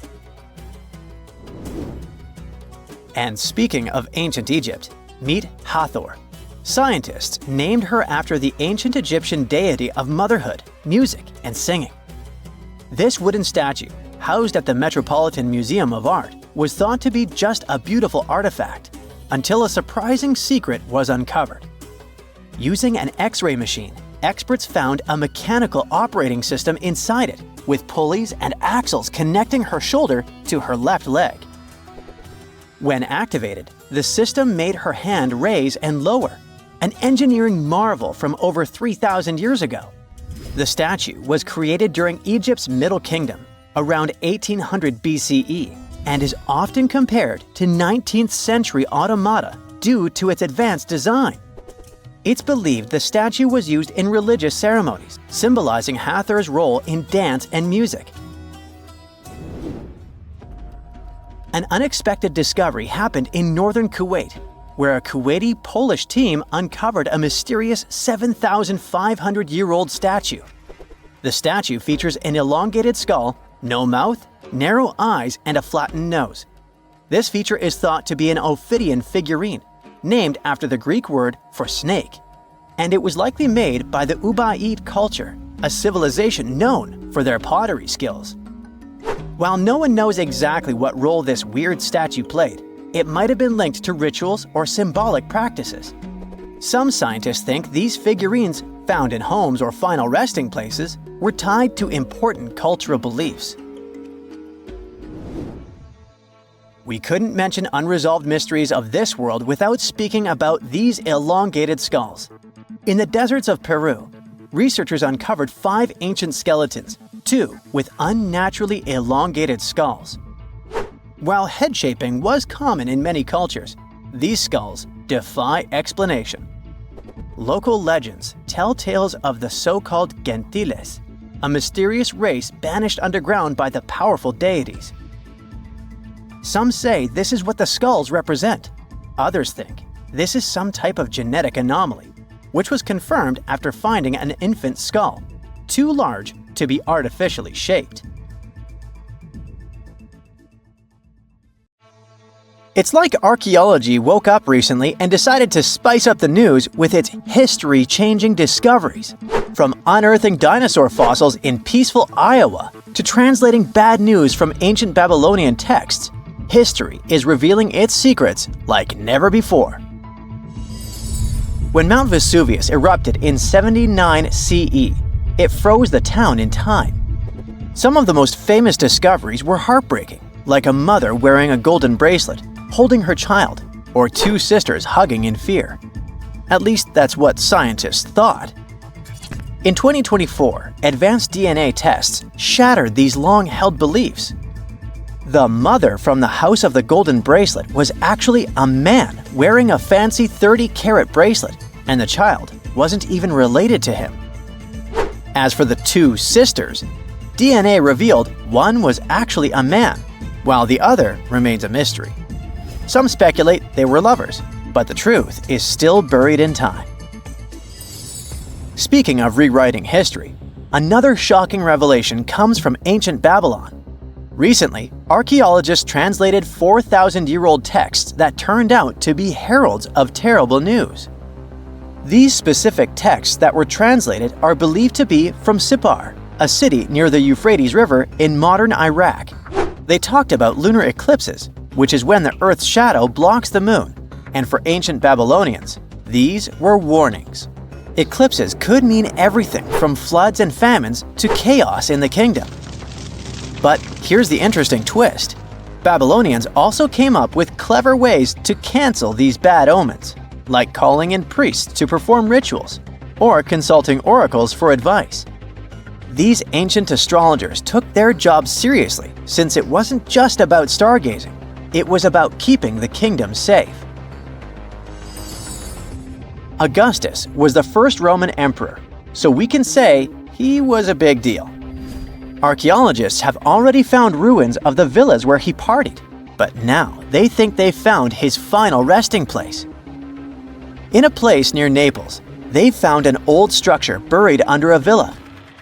And speaking of ancient Egypt, meet Hathor. Scientists named her after the ancient Egyptian deity of motherhood, music, and singing. This wooden statue, housed at the Metropolitan Museum of Art, was thought to be just a beautiful artifact, until a surprising secret was uncovered. Using an X-ray machine, experts found a mechanical operating system inside it, with pulleys and axles connecting her shoulder to her left leg. When activated, the system made her hand raise and lower, an engineering marvel from over 3,000 years ago. The statue was created during Egypt's Middle Kingdom, around 1800 BCE, and is often compared to 19th century automata due to its advanced design. It's believed the statue was used in religious ceremonies, symbolizing Hathor's role in dance and music. An unexpected discovery happened in northern Kuwait, where a Kuwaiti-Polish team uncovered a mysterious 7,500-year-old statue. The statue features an elongated skull, no mouth, narrow eyes, and a flattened nose. This feature is thought to be an Ophidian figurine, named after the Greek word for snake, and it was likely made by the Ubaid culture, a civilization known for their pottery skills. While no one knows exactly what role this weird statue played, it might have been linked to rituals or symbolic practices. Some scientists think these figurines, found in homes or final resting places, were tied to important cultural beliefs. We couldn't mention unresolved mysteries of this world without speaking about these elongated skulls. In the deserts of Peru, researchers uncovered 5 ancient skeletons, 2 with unnaturally elongated skulls. While head shaping was common in many cultures, these skulls defy explanation. Local legends tell tales of the so-called gentiles, a mysterious race banished underground by the powerful deities. Some say this is what the skulls represent. Others think this is some type of genetic anomaly. which was confirmed after finding an infant's skull, too large to be artificially shaped. It's like archaeology woke up recently and decided to spice up the news with its history-changing discoveries. From unearthing dinosaur fossils in peaceful Iowa to translating bad news from ancient Babylonian texts, history is revealing its secrets like never before. When Mount Vesuvius erupted in 79 CE, it froze the town in time. Some of the most famous discoveries were heartbreaking, like a mother wearing a golden bracelet, holding her child, or two sisters hugging in fear. At least that's what scientists thought. In 2024, advanced DNA tests shattered these long-held beliefs. The mother from the House of the Golden Bracelet was actually a man wearing a fancy 30-carat bracelet, and the child wasn't even related to him. As for the two sisters, DNA revealed one was actually a man, while the other remains a mystery. Some speculate they were lovers, but the truth is still buried in time. Speaking of rewriting history, another shocking revelation comes from ancient Babylon. Recently, archaeologists translated 4,000-year-old texts that turned out to be heralds of terrible news. These specific texts that were translated are believed to be from Sippar, a city near the Euphrates River in modern Iraq. They talked about lunar eclipses, which is when the Earth's shadow blocks the moon, and for ancient Babylonians, these were warnings. Eclipses could mean everything from floods and famines to chaos in the kingdom. But here's the interesting twist. Babylonians also came up with clever ways to cancel these bad omens, like calling in priests to perform rituals, or consulting oracles for advice. These ancient astrologers took their job seriously, since it wasn't just about stargazing. It was about keeping the kingdom safe. Augustus was the first Roman emperor, so we can say he was a big deal. Archaeologists have already found ruins of the villas where he partied, but now they think they've found his final resting place. In a place near Naples, they've found an old structure buried under a villa.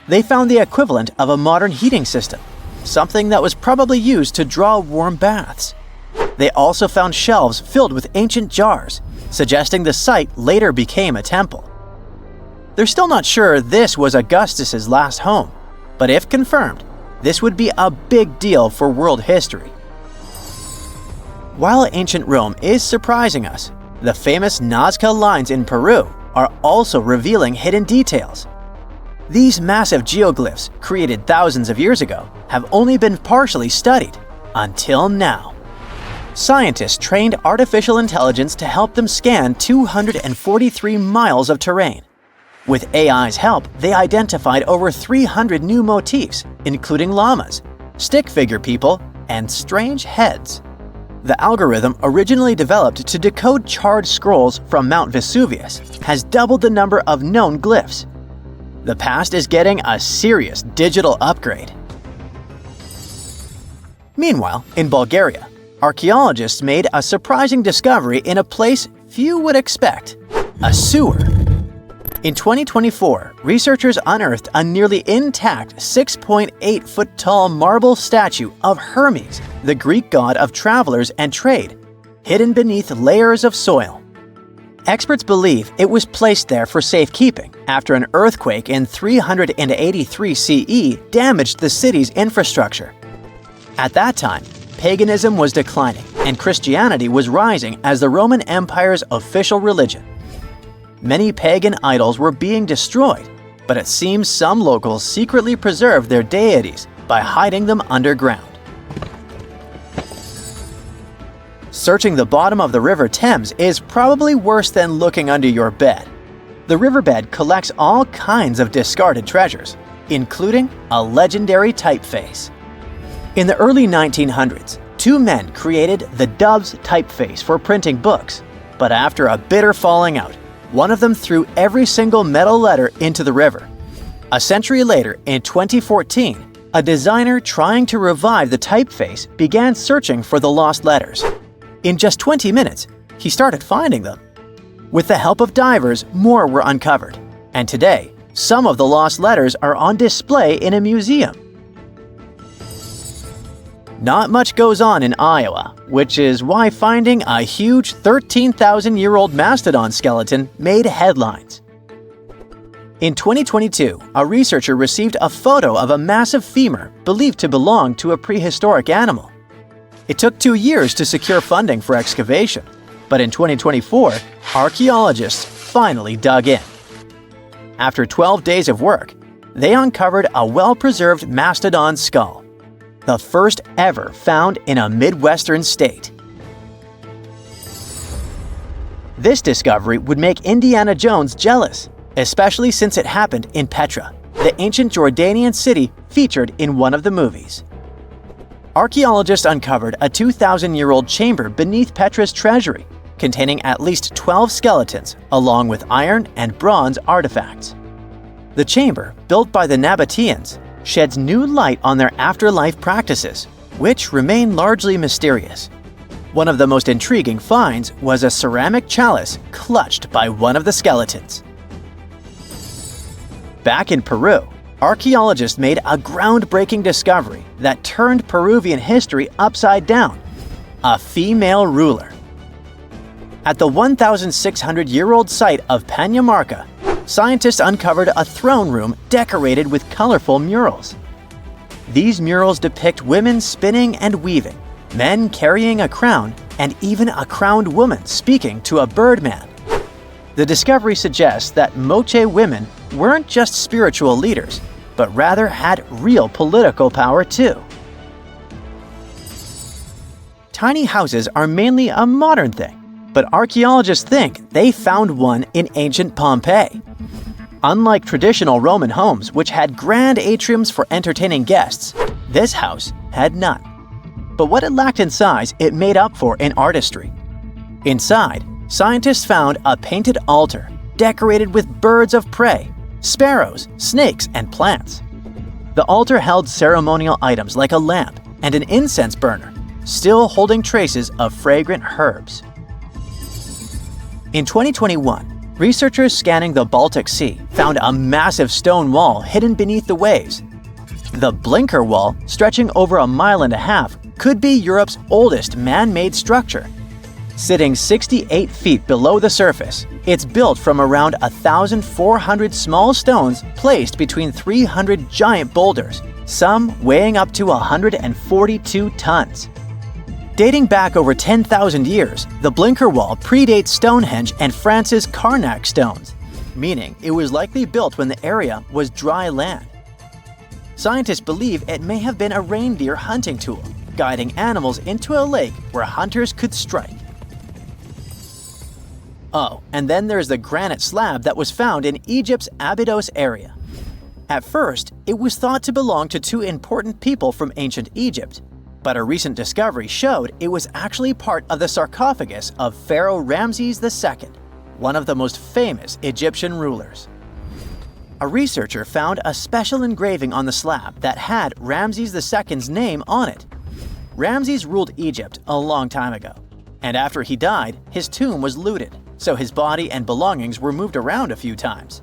They found the equivalent of a modern heating system, something that was probably used to draw warm baths. They also found shelves filled with ancient jars, suggesting the site later became a temple. They're still not sure this was Augustus's last home, but if confirmed, this would be a big deal for world history. While ancient Rome is surprising us, the famous Nazca lines in Peru are also revealing hidden details. These massive geoglyphs, created thousands of years ago, have only been partially studied until now. Scientists trained artificial intelligence to help them scan 243 miles of terrain. With AI's help, they identified over 300 new motifs, including llamas, stick figure people, and strange heads. The algorithm, originally developed to decode charred scrolls from Mount Vesuvius, has doubled the number of known glyphs. The past is getting a serious digital upgrade. Meanwhile, in Bulgaria, archaeologists made a surprising discovery in a place few would expect: a sewer. In 2024, researchers unearthed a nearly intact 6.8-foot-tall marble statue of Hermes, the Greek god of travelers and trade, hidden beneath layers of soil. Experts believe it was placed there for safekeeping after an earthquake in 383 CE damaged the city's infrastructure. At that time, paganism was declining and Christianity was rising as the Roman Empire's official religion. Many pagan idols were being destroyed, but it seems some locals secretly preserved their deities by hiding them underground. Searching the bottom of the River Thames is probably worse than looking under your bed. The riverbed collects all kinds of discarded treasures, including a legendary typeface. In the early 1900s, two men created the Dove's typeface for printing books, but after a bitter falling out, one of them threw every single metal letter into the river. A century later, in 2014, a designer trying to revive the typeface began searching for the lost letters. In just 20 minutes, he started finding them. With the help of divers, more were uncovered, and today, some of the lost letters are on display in a museum. Not much goes on in Iowa, which is why finding a huge 13,000-year-old mastodon skeleton made headlines. In 2022, a researcher received a photo of a massive femur believed to belong to a prehistoric animal. It took 2 years to secure funding for excavation, but in 2024, archaeologists finally dug in. After 12 days of work, they uncovered a well-preserved mastodon skull, the first ever found in a Midwestern state. This discovery would make Indiana Jones jealous, especially since it happened in Petra, the ancient Jordanian city featured in one of the movies. Archaeologists uncovered a 2,000-year-old chamber beneath Petra's treasury, containing at least 12 skeletons along with iron and bronze artifacts. The chamber, built by the Nabateans, sheds new light on their afterlife practices, which remain largely mysterious. One of the most intriguing finds was a ceramic chalice clutched by one of the skeletons. Back in Peru, archaeologists made a groundbreaking discovery that turned Peruvian history upside down: a female ruler. At the 1,600-year-old site of Pañamarca, scientists uncovered a throne room decorated with colorful murals. These murals depict women spinning and weaving, men carrying a crown, and even a crowned woman speaking to a birdman. The discovery suggests that Moche women weren't just spiritual leaders, but rather had real political power too. Tiny houses are mainly a modern thing, but archaeologists think they found one in ancient Pompeii. Unlike traditional Roman homes, which had grand atriums for entertaining guests, this house had none. But what it lacked in size, it made up for in artistry. Inside, scientists found a painted altar decorated with birds of prey, sparrows, snakes, and plants. The altar held ceremonial items like a lamp and an incense burner, still holding traces of fragrant herbs. In 2021, researchers scanning the Baltic Sea found a massive stone wall hidden beneath the waves. The Blinker Wall, stretching over 1.5 miles, could be Europe's oldest man-made structure. Sitting 68 feet below the surface, it's built from around 1,400 small stones placed between 300 giant boulders, some weighing up to 142 tons. Dating back over 10,000 years, the Blinker Wall predates Stonehenge and France's Karnak stones, meaning it was likely built when the area was dry land. Scientists believe it may have been a reindeer hunting tool, guiding animals into a lake where hunters could strike. Oh, and then there's the granite slab that was found in Egypt's Abydos area. At first, it was thought to belong to 2 important people from ancient Egypt, but a recent discovery showed it was actually part of the sarcophagus of Pharaoh Ramses II, one of the most famous Egyptian rulers. A researcher found a special engraving on the slab that had Ramses II's name on it. Ramses ruled Egypt a long time ago, and after he died, his tomb was looted, so his body and belongings were moved around a few times.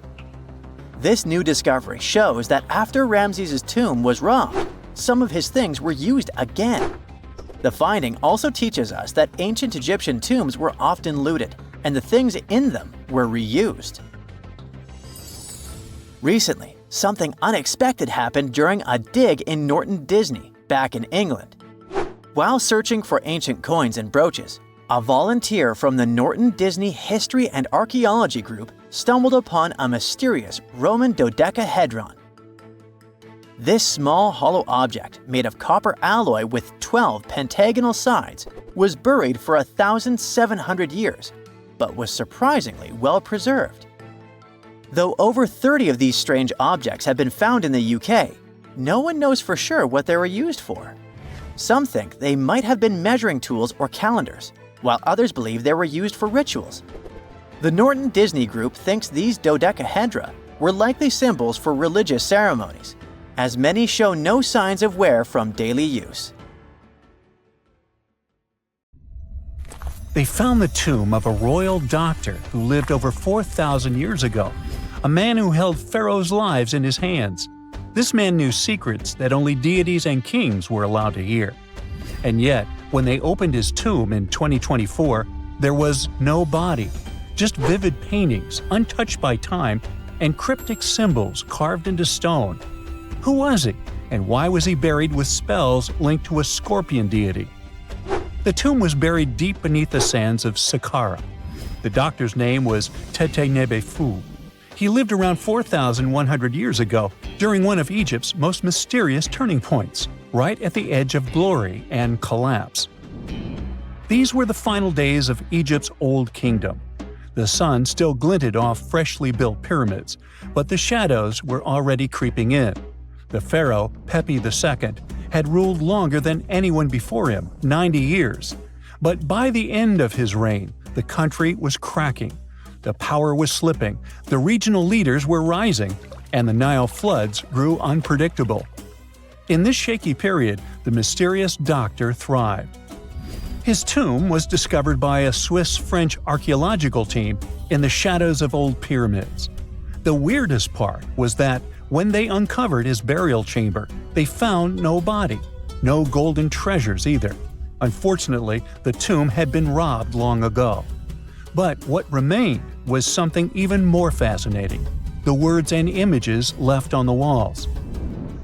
This new discovery shows that after Ramses' tomb was robbed, some of his things were used again. The finding also teaches us that ancient Egyptian tombs were often looted, and the things in them were reused. Recently, something unexpected happened during a dig in Norton Disney, back in England. While searching for ancient coins and brooches, a volunteer from the Norton Disney History and Archaeology group stumbled upon a mysterious Roman dodecahedron. This small hollow object, made of copper alloy with 12 pentagonal sides, was buried for 1,700 years, but was surprisingly well preserved. Though over 30 of these strange objects have been found in the UK, no one knows for sure what they were used for. Some think they might have been measuring tools or calendars, while others believe they were used for rituals. The Norton Disney Group thinks these dodecahedra were likely symbols for religious ceremonies, as many show no signs of wear from daily use. They found the tomb of a royal doctor who lived over 4,000 years ago, a man who held pharaohs' lives in his hands. This man knew secrets that only deities and kings were allowed to hear. And yet, when they opened his tomb in 2024, there was no body, just vivid paintings, untouched by time, and cryptic symbols carved into stone. Who was he, and why was he buried with spells linked to a scorpion deity? The tomb was buried deep beneath the sands of Saqqara. The doctor's name was Tete Nebefu. He lived around 4,100 years ago, during one of Egypt's most mysterious turning points, right at the edge of glory and collapse. These were the final days of Egypt's Old Kingdom. The sun still glinted off freshly built pyramids, but the shadows were already creeping in. The pharaoh, Pepi II, had ruled longer than anyone before him, 90 years. But by the end of his reign, the country was cracking. The power was slipping, the regional leaders were rising, and the Nile floods grew unpredictable. In this shaky period, the mysterious doctor thrived. His tomb was discovered by a Swiss-French archaeological team in the shadows of old pyramids. The weirdest part was that when they uncovered his burial chamber, they found no body, no golden treasures either. Unfortunately, the tomb had been robbed long ago. But what remained was something even more fascinating: the words and images left on the walls.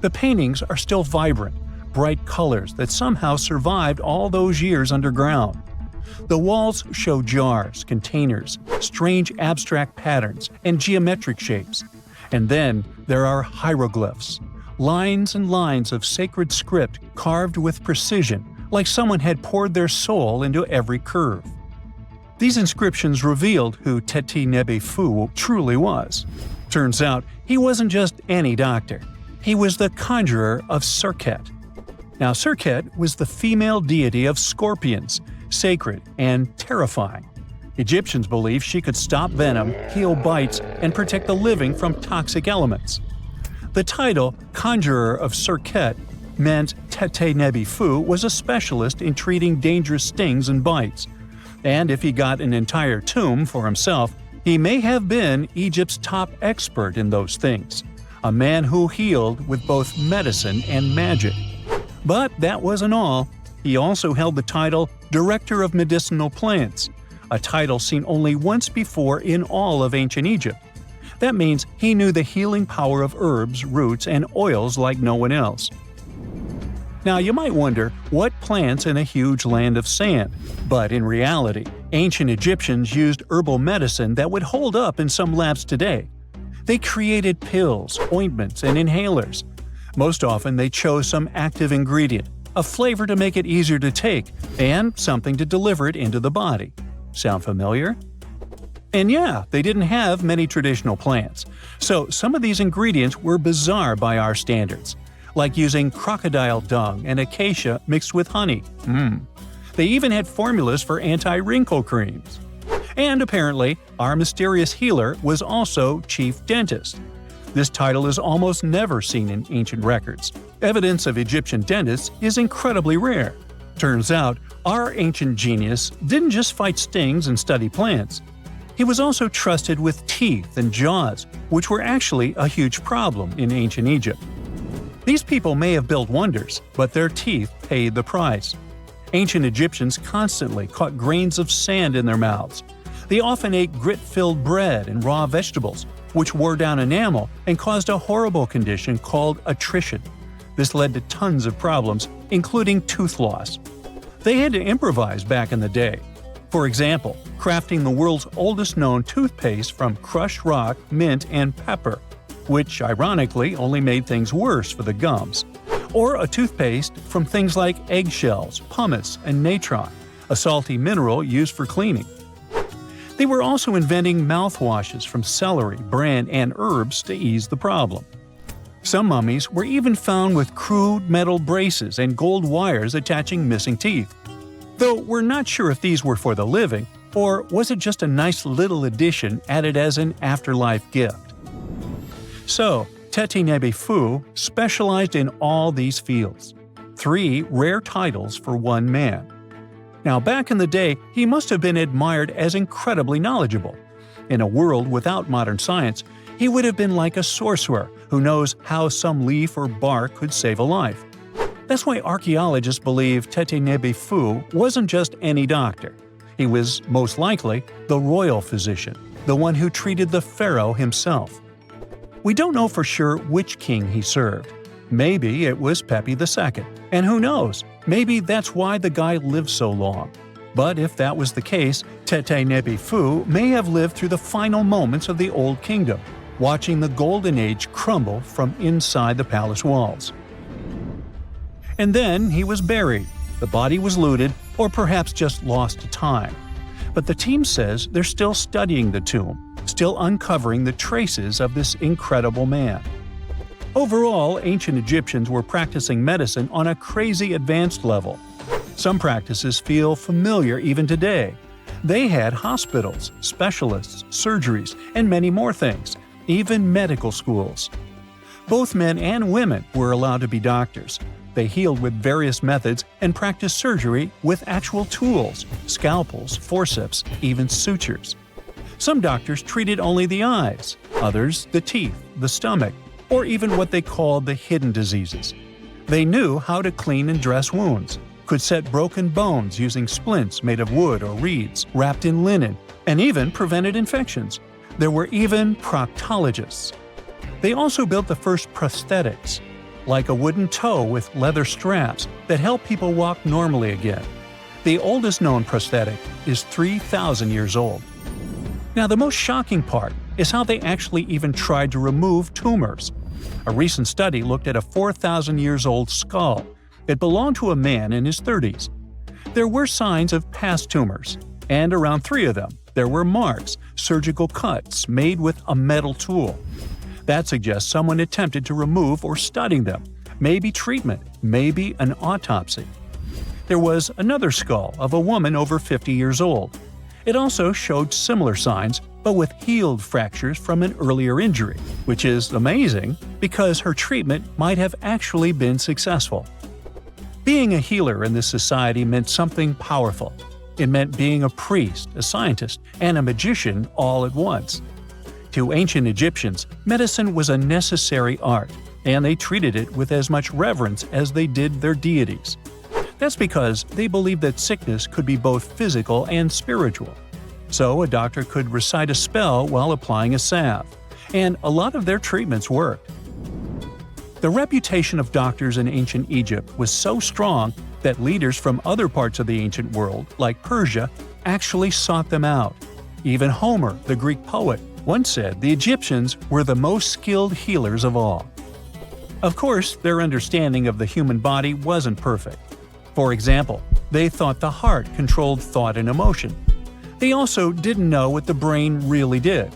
The paintings are still vibrant, bright colors that somehow survived all those years underground. The walls show jars, containers, strange abstract patterns, and geometric shapes. And then there are hieroglyphs, lines and lines of sacred script carved with precision, like someone had poured their soul into every curve. These inscriptions revealed who Teti Nebefu truly was. Turns out, he wasn't just any doctor. He was the conjurer of Serket. Now, Serket was the female deity of scorpions, sacred and terrifying. Egyptians believed she could stop venom, heal bites, and protect the living from toxic elements. The title, Conjurer of Serket, meant Tete Nebefu was a specialist in treating dangerous stings and bites. And if he got an entire tomb for himself, he may have been Egypt's top expert in those things, a man who healed with both medicine and magic. But that wasn't all. He also held the title Director of Medicinal Plants, a title seen only once before in all of ancient Egypt. That means he knew the healing power of herbs, roots, and oils like no one else. Now, you might wonder, what plants in a huge land of sand? But in reality, ancient Egyptians used herbal medicine that would hold up in some labs today. They created pills, ointments, and inhalers. Most often, they chose some active ingredient, a flavor to make it easier to take, and something to deliver it into the body. Sound familiar? And yeah, they didn't have many traditional plants, so some of these ingredients were bizarre by our standards, like using crocodile dung and acacia mixed with honey. They even had formulas for anti-wrinkle creams. And apparently, our mysterious healer was also chief dentist. This title is almost never seen in ancient records. Evidence of Egyptian dentists is incredibly rare. Turns out, our ancient genius didn't just fight stings and study plants. He was also trusted with teeth and jaws, which were actually a huge problem in ancient Egypt. These people may have built wonders, but their teeth paid the price. Ancient Egyptians constantly caught grains of sand in their mouths. They often ate grit-filled bread and raw vegetables, which wore down enamel and caused a horrible condition called attrition. This led to tons of problems, including tooth loss. They had to improvise back in the day. For example, crafting the world's oldest known toothpaste from crushed rock, mint, and pepper, which ironically only made things worse for the gums. Or a toothpaste from things like eggshells, pumice, and natron, a salty mineral used for cleaning. They were also inventing mouthwashes from celery, bran, and herbs to ease the problem. Some mummies were even found with crude metal braces and gold wires attaching missing teeth. Though we're not sure if these were for the living, or was it just a nice little addition added as an afterlife gift. So, Teti Nebefu specialized in all these fields. 3 rare titles for one man. Now, back in the day, he must have been admired as incredibly knowledgeable. In a world without modern science, he would have been like a sorcerer who knows how some leaf or bark could save a life. That's why archaeologists believe Tete Nebefu wasn't just any doctor. He was, most likely, the royal physician, the one who treated the pharaoh himself. We don't know for sure which king he served. Maybe it was Pepi II, and who knows, maybe that's why the guy lived so long. But if that was the case, Tete Nebefu may have lived through the final moments of the Old Kingdom, watching the Golden Age crumble from inside the palace walls. And then he was buried. The body was looted, or perhaps just lost to time. But the team says they're still studying the tomb, still uncovering the traces of this incredible man. Overall, ancient Egyptians were practicing medicine on a crazy advanced level. Some practices feel familiar even today. They had hospitals, specialists, surgeries, and many more things, even medical schools. Both men and women were allowed to be doctors. They healed with various methods and practiced surgery with actual tools, scalpels, forceps, even sutures. Some doctors treated only the eyes, others the teeth, the stomach, or even what they called the hidden diseases. They knew how to clean and dress wounds, could set broken bones using splints made of wood or reeds wrapped in linen, and even prevented infections. There were even proctologists. They also built the first prosthetics, like a wooden toe with leather straps that help people walk normally again. The oldest known prosthetic is 3,000 years old. Now, the most shocking part is how they actually even tried to remove tumors. A recent study looked at a 4,000 years old skull. It belonged to a man in his 30s. There were signs of past tumors, and around 3 of them, there were marks, surgical cuts made with a metal tool. That suggests someone attempted to remove or study them, maybe treatment, maybe an autopsy. There was another skull of a woman over 50 years old. It also showed similar signs, but with healed fractures from an earlier injury, which is amazing because her treatment might have actually been successful. Being a healer in this society meant something powerful. It meant being a priest, a scientist, and a magician all at once. To ancient Egyptians, medicine was a necessary art, and they treated it with as much reverence as they did their deities. That's because they believed that sickness could be both physical and spiritual. So a doctor could recite a spell while applying a salve, and a lot of their treatments worked. The reputation of doctors in ancient Egypt was so strong that leaders from other parts of the ancient world, like Persia, actually sought them out. Even Homer, the Greek poet, once said the Egyptians were the most skilled healers of all. Of course, their understanding of the human body wasn't perfect. For example, they thought the heart controlled thought and emotion. They also didn't know what the brain really did.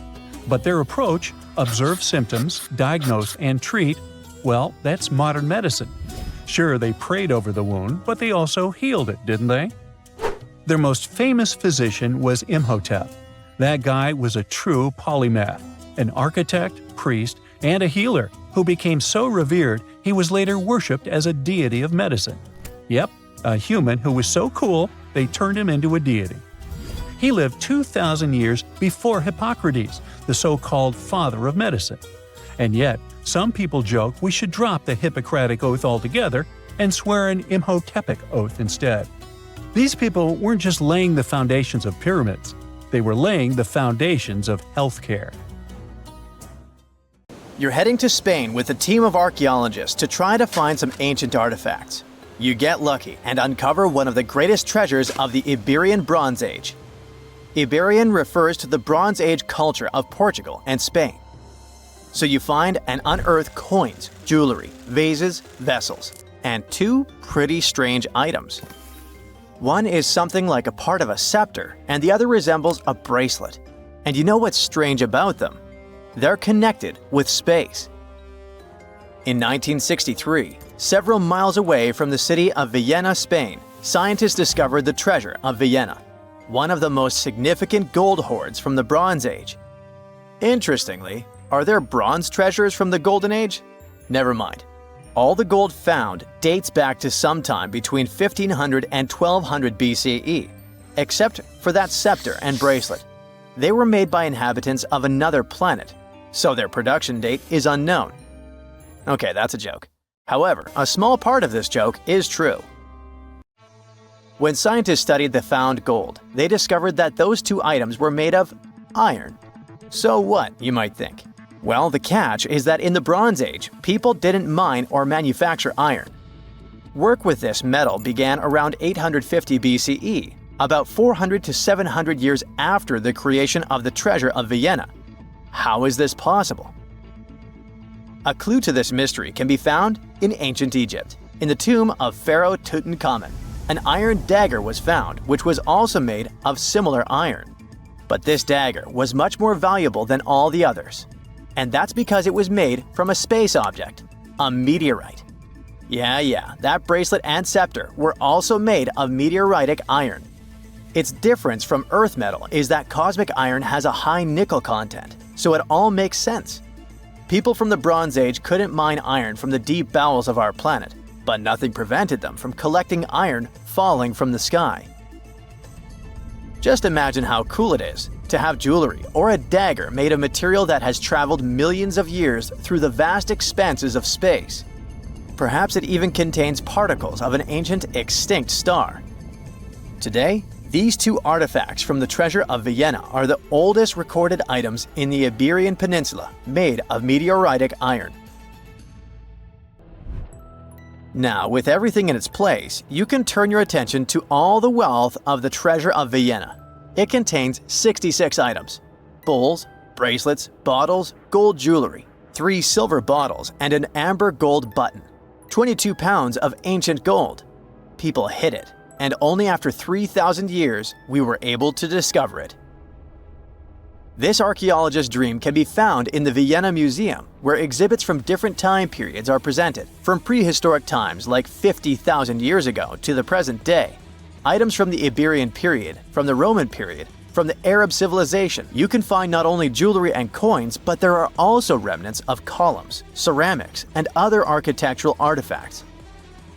But their approach, observe symptoms, diagnose, and treat, well, that's modern medicine. Sure, they prayed over the wound, but they also healed it, didn't they? Their most famous physician was Imhotep. That guy was a true polymath, an architect, priest, and a healer who became so revered he was later worshipped as a deity of medicine. Yep, a human who was so cool they turned him into a deity. He lived 2,000 years before Hippocrates, the so-called father of medicine. And yet, some people joke we should drop the Hippocratic Oath altogether and swear an Imhotepic Oath instead. These people weren't just laying the foundations of pyramids, they were laying the foundations of healthcare. You're heading to Spain with a team of archaeologists to try to find some ancient artifacts. You get lucky and uncover one of the greatest treasures of the Iberian Bronze Age. Iberian refers to the Bronze Age culture of Portugal and Spain. So you find and unearth coins, jewelry, vases, vessels, and 2 pretty strange items. One is something like a part of a scepter, and the other resembles a bracelet. And you know what's strange about them? They're connected with space. In 1963, several miles away from the city of Vienna, Spain, scientists discovered the treasure of Vienna, one of the most significant gold hoards from the Bronze Age. Interestingly, are there bronze treasures from the Golden Age? Never mind. All the gold found dates back to sometime between 1500 and 1200 BCE, except for that scepter and bracelet. They were made by inhabitants of another planet, so their production date is unknown. Okay, that's a joke. However, a small part of this joke is true. When scientists studied the found gold, they discovered that those two items were made of iron. So what, you might think? Well, the catch is that in the Bronze Age, people didn't mine or manufacture iron. Work with this metal began around 850 BCE, about 400 to 700 years after the creation of the treasure of Vienna. How is this possible? A clue to this mystery can be found in ancient Egypt. In the tomb of Pharaoh Tutankhamun, an iron dagger was found, which was also made of similar iron. But this dagger was much more valuable than all the others. And that's because it was made from a space object, a meteorite. Yeah, that bracelet and scepter were also made of meteoritic iron. Its difference from Earth metal is that cosmic iron has a high nickel content, so it all makes sense. People from the Bronze Age couldn't mine iron from the deep bowels of our planet, but nothing prevented them from collecting iron falling from the sky. Just imagine how cool it is to have jewelry or a dagger made of material that has traveled millions of years through the vast expanses of space. Perhaps it even contains particles of an ancient extinct star. Today, these two artifacts from the treasure of Vienna are the oldest recorded items in the Iberian Peninsula made of meteoritic iron. Now, with everything in its place, you can turn your attention to all the wealth of the treasure of Vienna. It contains 66 items: bowls, bracelets, bottles, gold jewelry, 3 silver bottles, and an amber gold button. 22 pounds of ancient gold. People hid it, and only after 3,000 years we were able to discover it. This archaeologist's dream can be found in the Vienna Museum, where exhibits from different time periods are presented, from prehistoric times like 50,000 years ago to the present day. Items from the Iberian period, from the Roman period, from the Arab civilization. You can find not only jewelry and coins, but there are also remnants of columns, ceramics, and other architectural artifacts.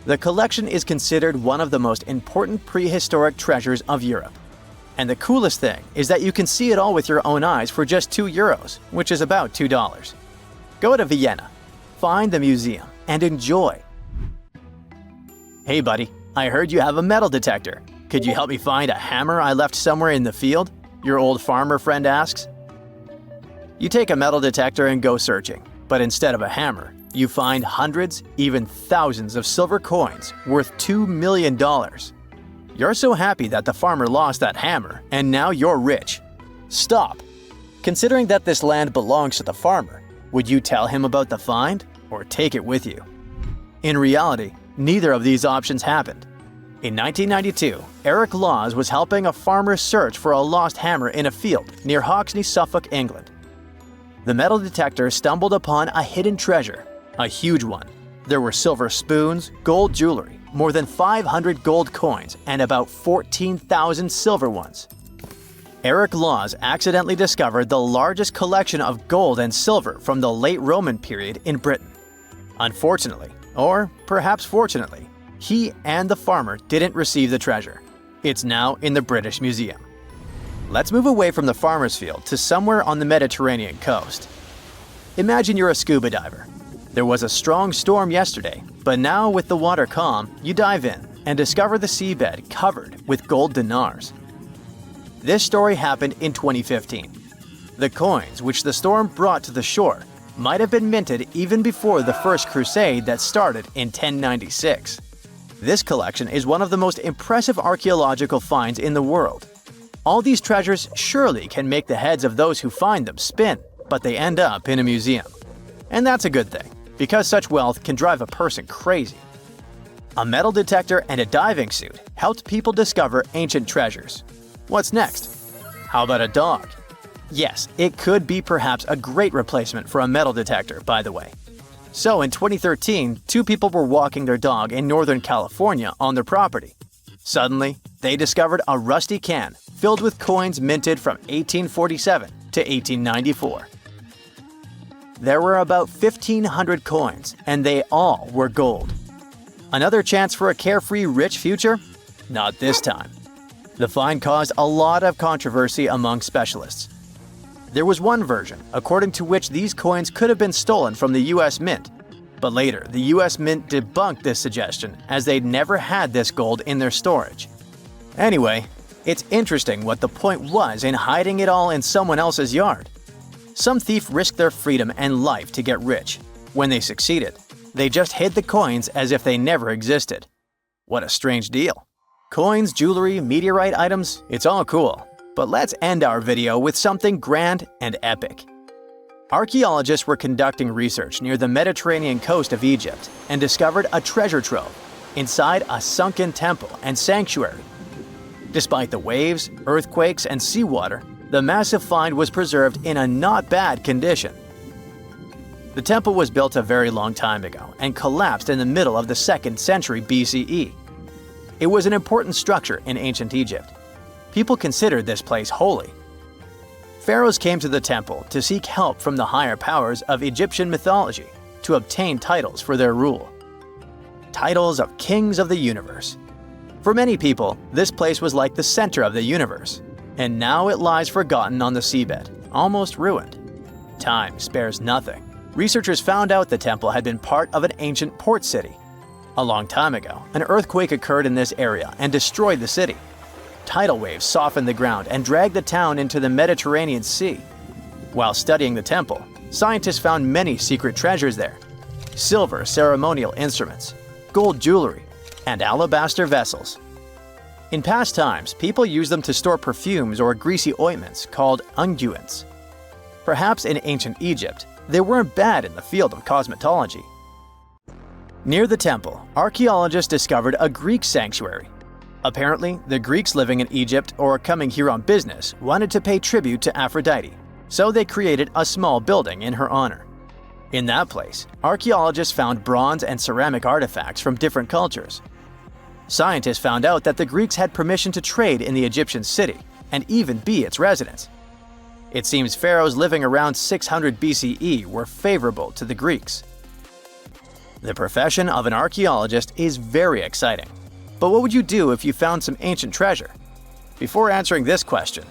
The collection is considered one of the most important prehistoric treasures of Europe. And the coolest thing is that you can see it all with your own eyes for just €2, which is about $2. Go to Vienna, find the museum, and enjoy. Hey buddy, I heard you have a metal detector. Could you help me find a hammer I left somewhere in the field? Your old farmer friend asks. You take a metal detector and go searching, but instead of a hammer, you find hundreds, even thousands of silver coins worth $2 million. You're so happy that the farmer lost that hammer, and now you're rich. Stop! Considering that this land belongs to the farmer, would you tell him about the find or take it with you? In reality, neither of these options happened. In 1992, Eric Laws was helping a farmer search for a lost hammer in a field near Hoxne, Suffolk, England. The metal detector stumbled upon a hidden treasure, a huge one. There were silver spoons, gold jewelry, more than 500 gold coins, and about 14,000 silver ones. Eric Laws accidentally discovered the largest collection of gold and silver from the late Roman period in Britain. Unfortunately, or perhaps fortunately, he and the farmer didn't receive the treasure. It's now in the British Museum. Let's move away from the farmer's field to somewhere on the Mediterranean coast. Imagine you're a scuba diver. There was a strong storm yesterday, but now with the water calm, you dive in and discover the seabed covered with gold dinars. This story happened in 2015. The coins which the storm brought to the shore might have been minted even before the First Crusade that started in 1096. This collection is one of the most impressive archaeological finds in the world. All these treasures surely can make the heads of those who find them spin, but they end up in a museum. And that's a good thing, because such wealth can drive a person crazy. A metal detector and a diving suit helped people discover ancient treasures. What's next? How about a dog? Yes, it could be perhaps a great replacement for a metal detector, by the way. So in 2013, 2 people were walking their dog in Northern California on their property. Suddenly, they discovered a rusty can filled with coins minted from 1847 to 1894. there were about 1,500 coins, and they all were gold. Another chance for a carefree, rich future? Not this time. The find caused a lot of controversy among specialists. There was one version, according to which these coins could have been stolen from the US Mint, but later the US Mint debunked this suggestion as they'd never had this gold in their storage. Anyway, it's interesting what the point was in hiding it all in someone else's yard. Some thief risked their freedom and life to get rich. When they succeeded, they just hid the coins as if they never existed. What a strange deal. Coins, jewelry, meteorite items, it's all cool. But let's end our video with something grand and epic. Archaeologists were conducting research near the Mediterranean coast of Egypt and discovered a treasure trove inside a sunken temple and sanctuary. Despite the waves, earthquakes, and seawater, the massive find was preserved in a not bad condition. The temple was built a very long time ago and collapsed in the middle of the 2nd century BCE. It was an important structure in ancient Egypt. People considered this place holy. Pharaohs came to the temple to seek help from the higher powers of Egyptian mythology to obtain titles for their rule. Titles of kings of the universe. For many people, this place was like the center of the universe, and now it lies forgotten on the seabed, almost ruined. Time spares nothing. Researchers found out the temple had been part of an ancient port city. A long time ago, an earthquake occurred in this area and destroyed the city. Tidal waves softened the ground and dragged the town into the Mediterranean Sea. While studying the temple, scientists found many secret treasures there: silver ceremonial instruments, gold jewelry, and alabaster vessels. In past times, people used them to store perfumes or greasy ointments called unguents. Perhaps in ancient Egypt, they weren't bad in the field of cosmetology. Near the temple, archaeologists discovered a Greek sanctuary. Apparently, the Greeks living in Egypt or coming here on business wanted to pay tribute to Aphrodite, so they created a small building in her honor. In that place, archaeologists found bronze and ceramic artifacts from different cultures. Scientists found out that the Greeks had permission to trade in the Egyptian city and even be its residents. It seems pharaohs living around 600 BCE were favorable to the Greeks. The profession of an archaeologist is very exciting. But what would you do if you found some ancient treasure? Before answering this question,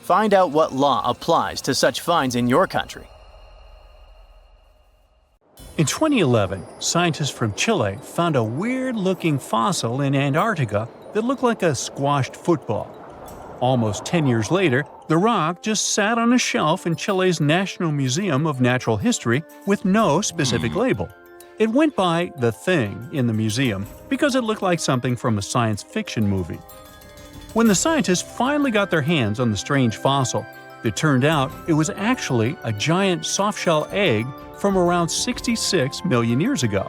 find out what law applies to such finds in your country. In 2011, scientists from Chile found a weird-looking fossil in Antarctica that looked like a squashed football. Almost 10 years later, the rock just sat on a shelf in Chile's National Museum of Natural History with no specific label. It went by The Thing in the museum because it looked like something from a science fiction movie. When the scientists finally got their hands on the strange fossil, it turned out it was actually a giant softshell egg from around 66 million years ago.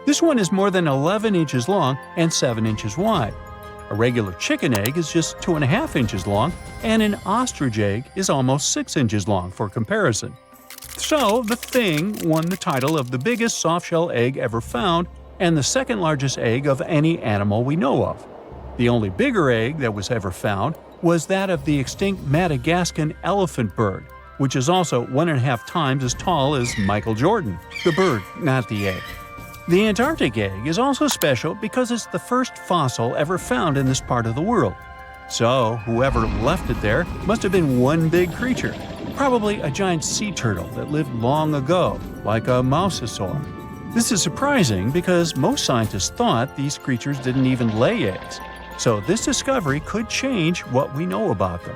This one is more than 11 inches long and 7 inches wide. A regular chicken egg is just 2.5 inches long, and an ostrich egg is almost 6 inches long for comparison. So, the Thing won the title of the biggest softshell egg ever found and the second largest egg of any animal we know of. The only bigger egg that was ever found was that of the extinct Madagascan elephant bird, which is also 1.5 times as tall as Michael Jordan. The bird, not the egg. The Antarctic egg is also special because it's the first fossil ever found in this part of the world. So, whoever left it there must have been one big creature, probably a giant sea turtle that lived long ago, like a mosasaur. This is surprising because most scientists thought these creatures didn't even lay eggs, so this discovery could change what we know about them.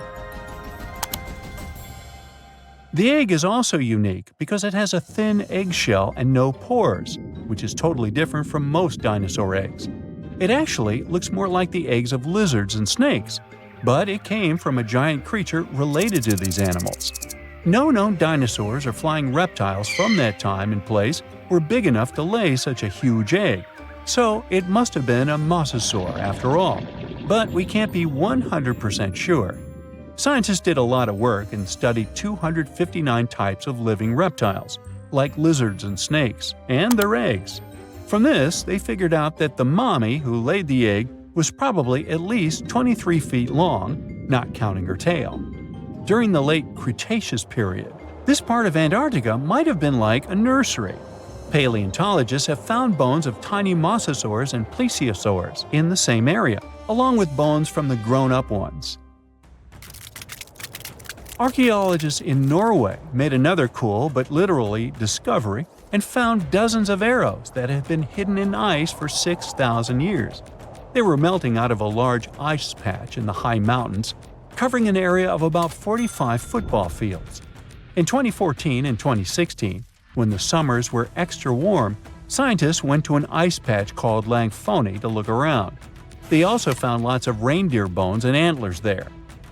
The egg is also unique because it has a thin eggshell and no pores, which is totally different from most dinosaur eggs. It actually looks more like the eggs of lizards and snakes, but it came from a giant creature related to these animals. No known dinosaurs or flying reptiles from that time and place were big enough to lay such a huge egg, so it must have been a mosasaur after all. But we can't be 100% sure. Scientists did a lot of work and studied 259 types of living reptiles, like lizards and snakes, and their eggs. From this, they figured out that the mommy who laid the egg was probably at least 23 feet long, not counting her tail. During the late Cretaceous period, This part of Antarctica might have been like a nursery. Paleontologists have found bones of tiny mosasaurs and plesiosaurs in the same area, along with bones from the grown-up ones. Archaeologists in Norway made another cool but literally discovery and found dozens of arrows that had been hidden in ice for 6,000 years. They were melting out of a large ice patch in the high mountains, covering an area of about 45 football fields. In 2014 and 2016, when the summers were extra warm, scientists went to an ice patch called Langfoni to look around. They also found lots of reindeer bones and antlers there.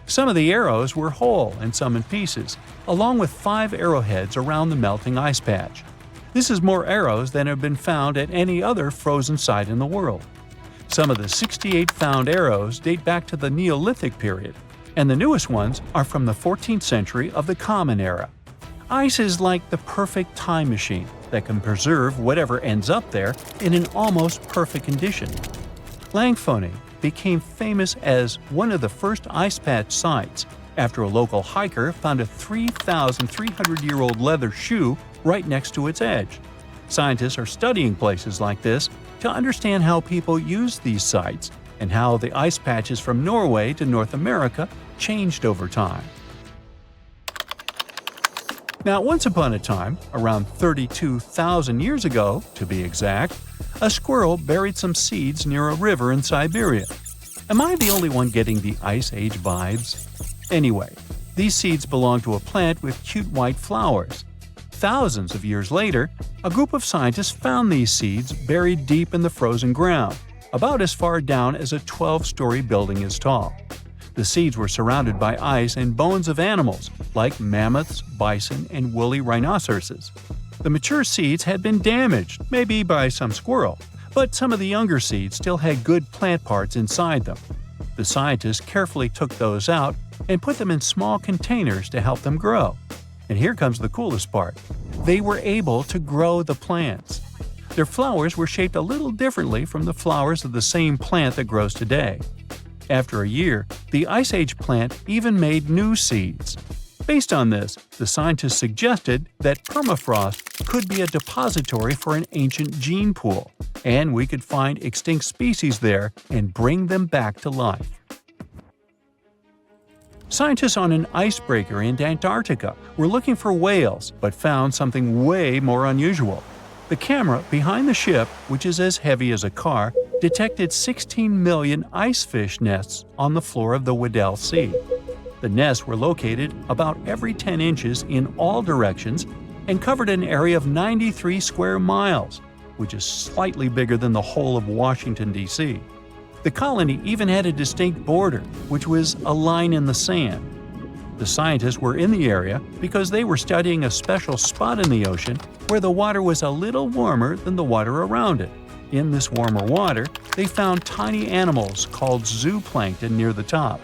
Some of the arrows were whole and some in pieces, along with 5 arrowheads around the melting ice patch. This is more arrows than have been found at any other frozen site in the world. Some of the 68 found arrows date back to the Neolithic period, and the newest ones are from the 14th century of the Common Era. Ice is like the perfect time machine that can preserve whatever ends up there in an almost perfect condition. Langfoni became famous as one of the first ice patch sites after a local hiker found a 3,300-year-old leather shoe right next to its edge. Scientists are studying places like this to understand how people use these sites and how the ice patches from Norway to North America changed over time. Now, once upon a time, around 32,000 years ago, to be exact, a squirrel buried some seeds near a river in Siberia. Am I the only one getting the Ice Age vibes? Anyway, these seeds belong to a plant with cute white flowers. Thousands of years later, a group of scientists found these seeds buried deep in the frozen ground, about as far down as a 12-story building is tall. The seeds were surrounded by ice and bones of animals, like mammoths, bison, and woolly rhinoceroses. The mature seeds had been damaged, maybe by some squirrel, but some of the younger seeds still had good plant parts inside them. The scientists carefully took those out and put them in small containers to help them grow. And here comes the coolest part. They were able to grow the plants. Their flowers were shaped a little differently from the flowers of the same plant that grows today. After a year, the Ice Age plant even made new seeds. Based on this, the scientists suggested that permafrost could be a depository for an ancient gene pool, and we could find extinct species there and bring them back to life. Scientists on an icebreaker in Antarctica were looking for whales, but found something way more unusual. The camera behind the ship, which is as heavy as a car, detected 16 million icefish nests on the floor of the Weddell Sea. The nests were located about every 10 inches in all directions and covered an area of 93 square miles, which is slightly bigger than the whole of Washington, D.C. The colony even had a distinct border, which was a line in the sand. The scientists were in the area because they were studying a special spot in the ocean where the water was a little warmer than the water around it. In this warmer water, they found tiny animals called zooplankton near the top.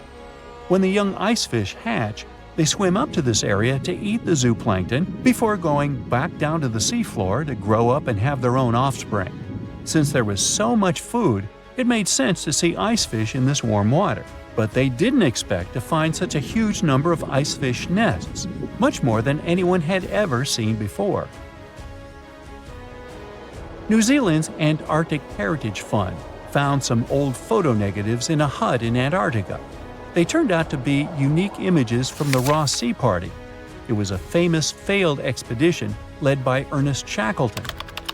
When the young icefish hatch, they swim up to this area to eat the zooplankton before going back down to the seafloor to grow up and have their own offspring. Since there was so much food, it made sense to see icefish in this warm water. But they didn't expect to find such a huge number of icefish nests, much more than anyone had ever seen before. New Zealand's Antarctic Heritage Fund found some old photo negatives in a hut in Antarctica. They turned out to be unique images from the Ross Sea Party. It was a famous failed expedition led by Ernest Shackleton.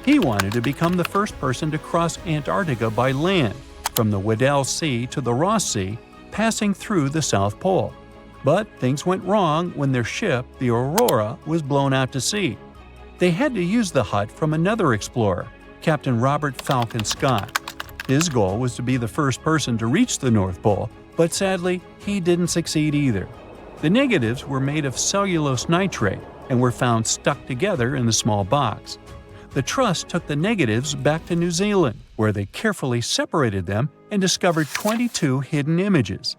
He wanted to become the first person to cross Antarctica by land, from the Weddell Sea to the Ross Sea, passing through the South Pole. But things went wrong when their ship, the Aurora, was blown out to sea. They had to use the hut from another explorer, Captain Robert Falcon Scott. His goal was to be the first person to reach the North Pole, but sadly, he didn't succeed either. The negatives were made of cellulose nitrate and were found stuck together in the small box. The Trust took the negatives back to New Zealand, where they carefully separated them and discovered 22 hidden images.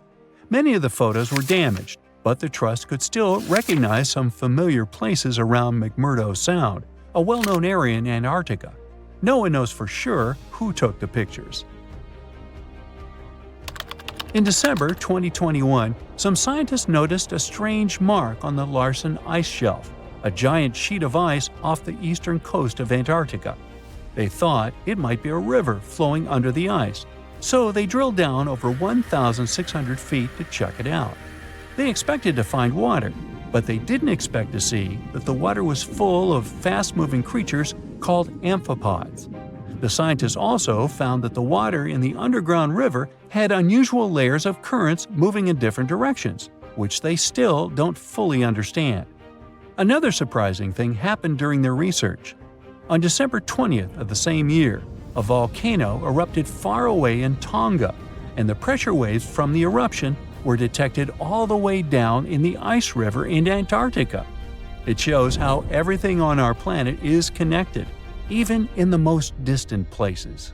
Many of the photos were damaged, but the Trust could still recognize some familiar places around McMurdo Sound, a well-known area in Antarctica. No one knows for sure who took the pictures. In December 2021, some scientists noticed a strange mark on the Larsen ice shelf. a giant sheet of ice off the eastern coast of Antarctica. They thought it might be a river flowing under the ice, so they drilled down over 1,600 feet to check it out. They expected to find water, but they didn't expect to see that the water was full of fast-moving creatures called amphipods. The scientists also found that the water in the underground river had unusual layers of currents moving in different directions, which they still don't fully understand. Another surprising thing happened during their research. On December 20th of the same year, a volcano erupted far away in Tonga, and the pressure waves from the eruption were detected all the way down in the ice river in Antarctica. It shows how everything on our planet is connected, even in the most distant places.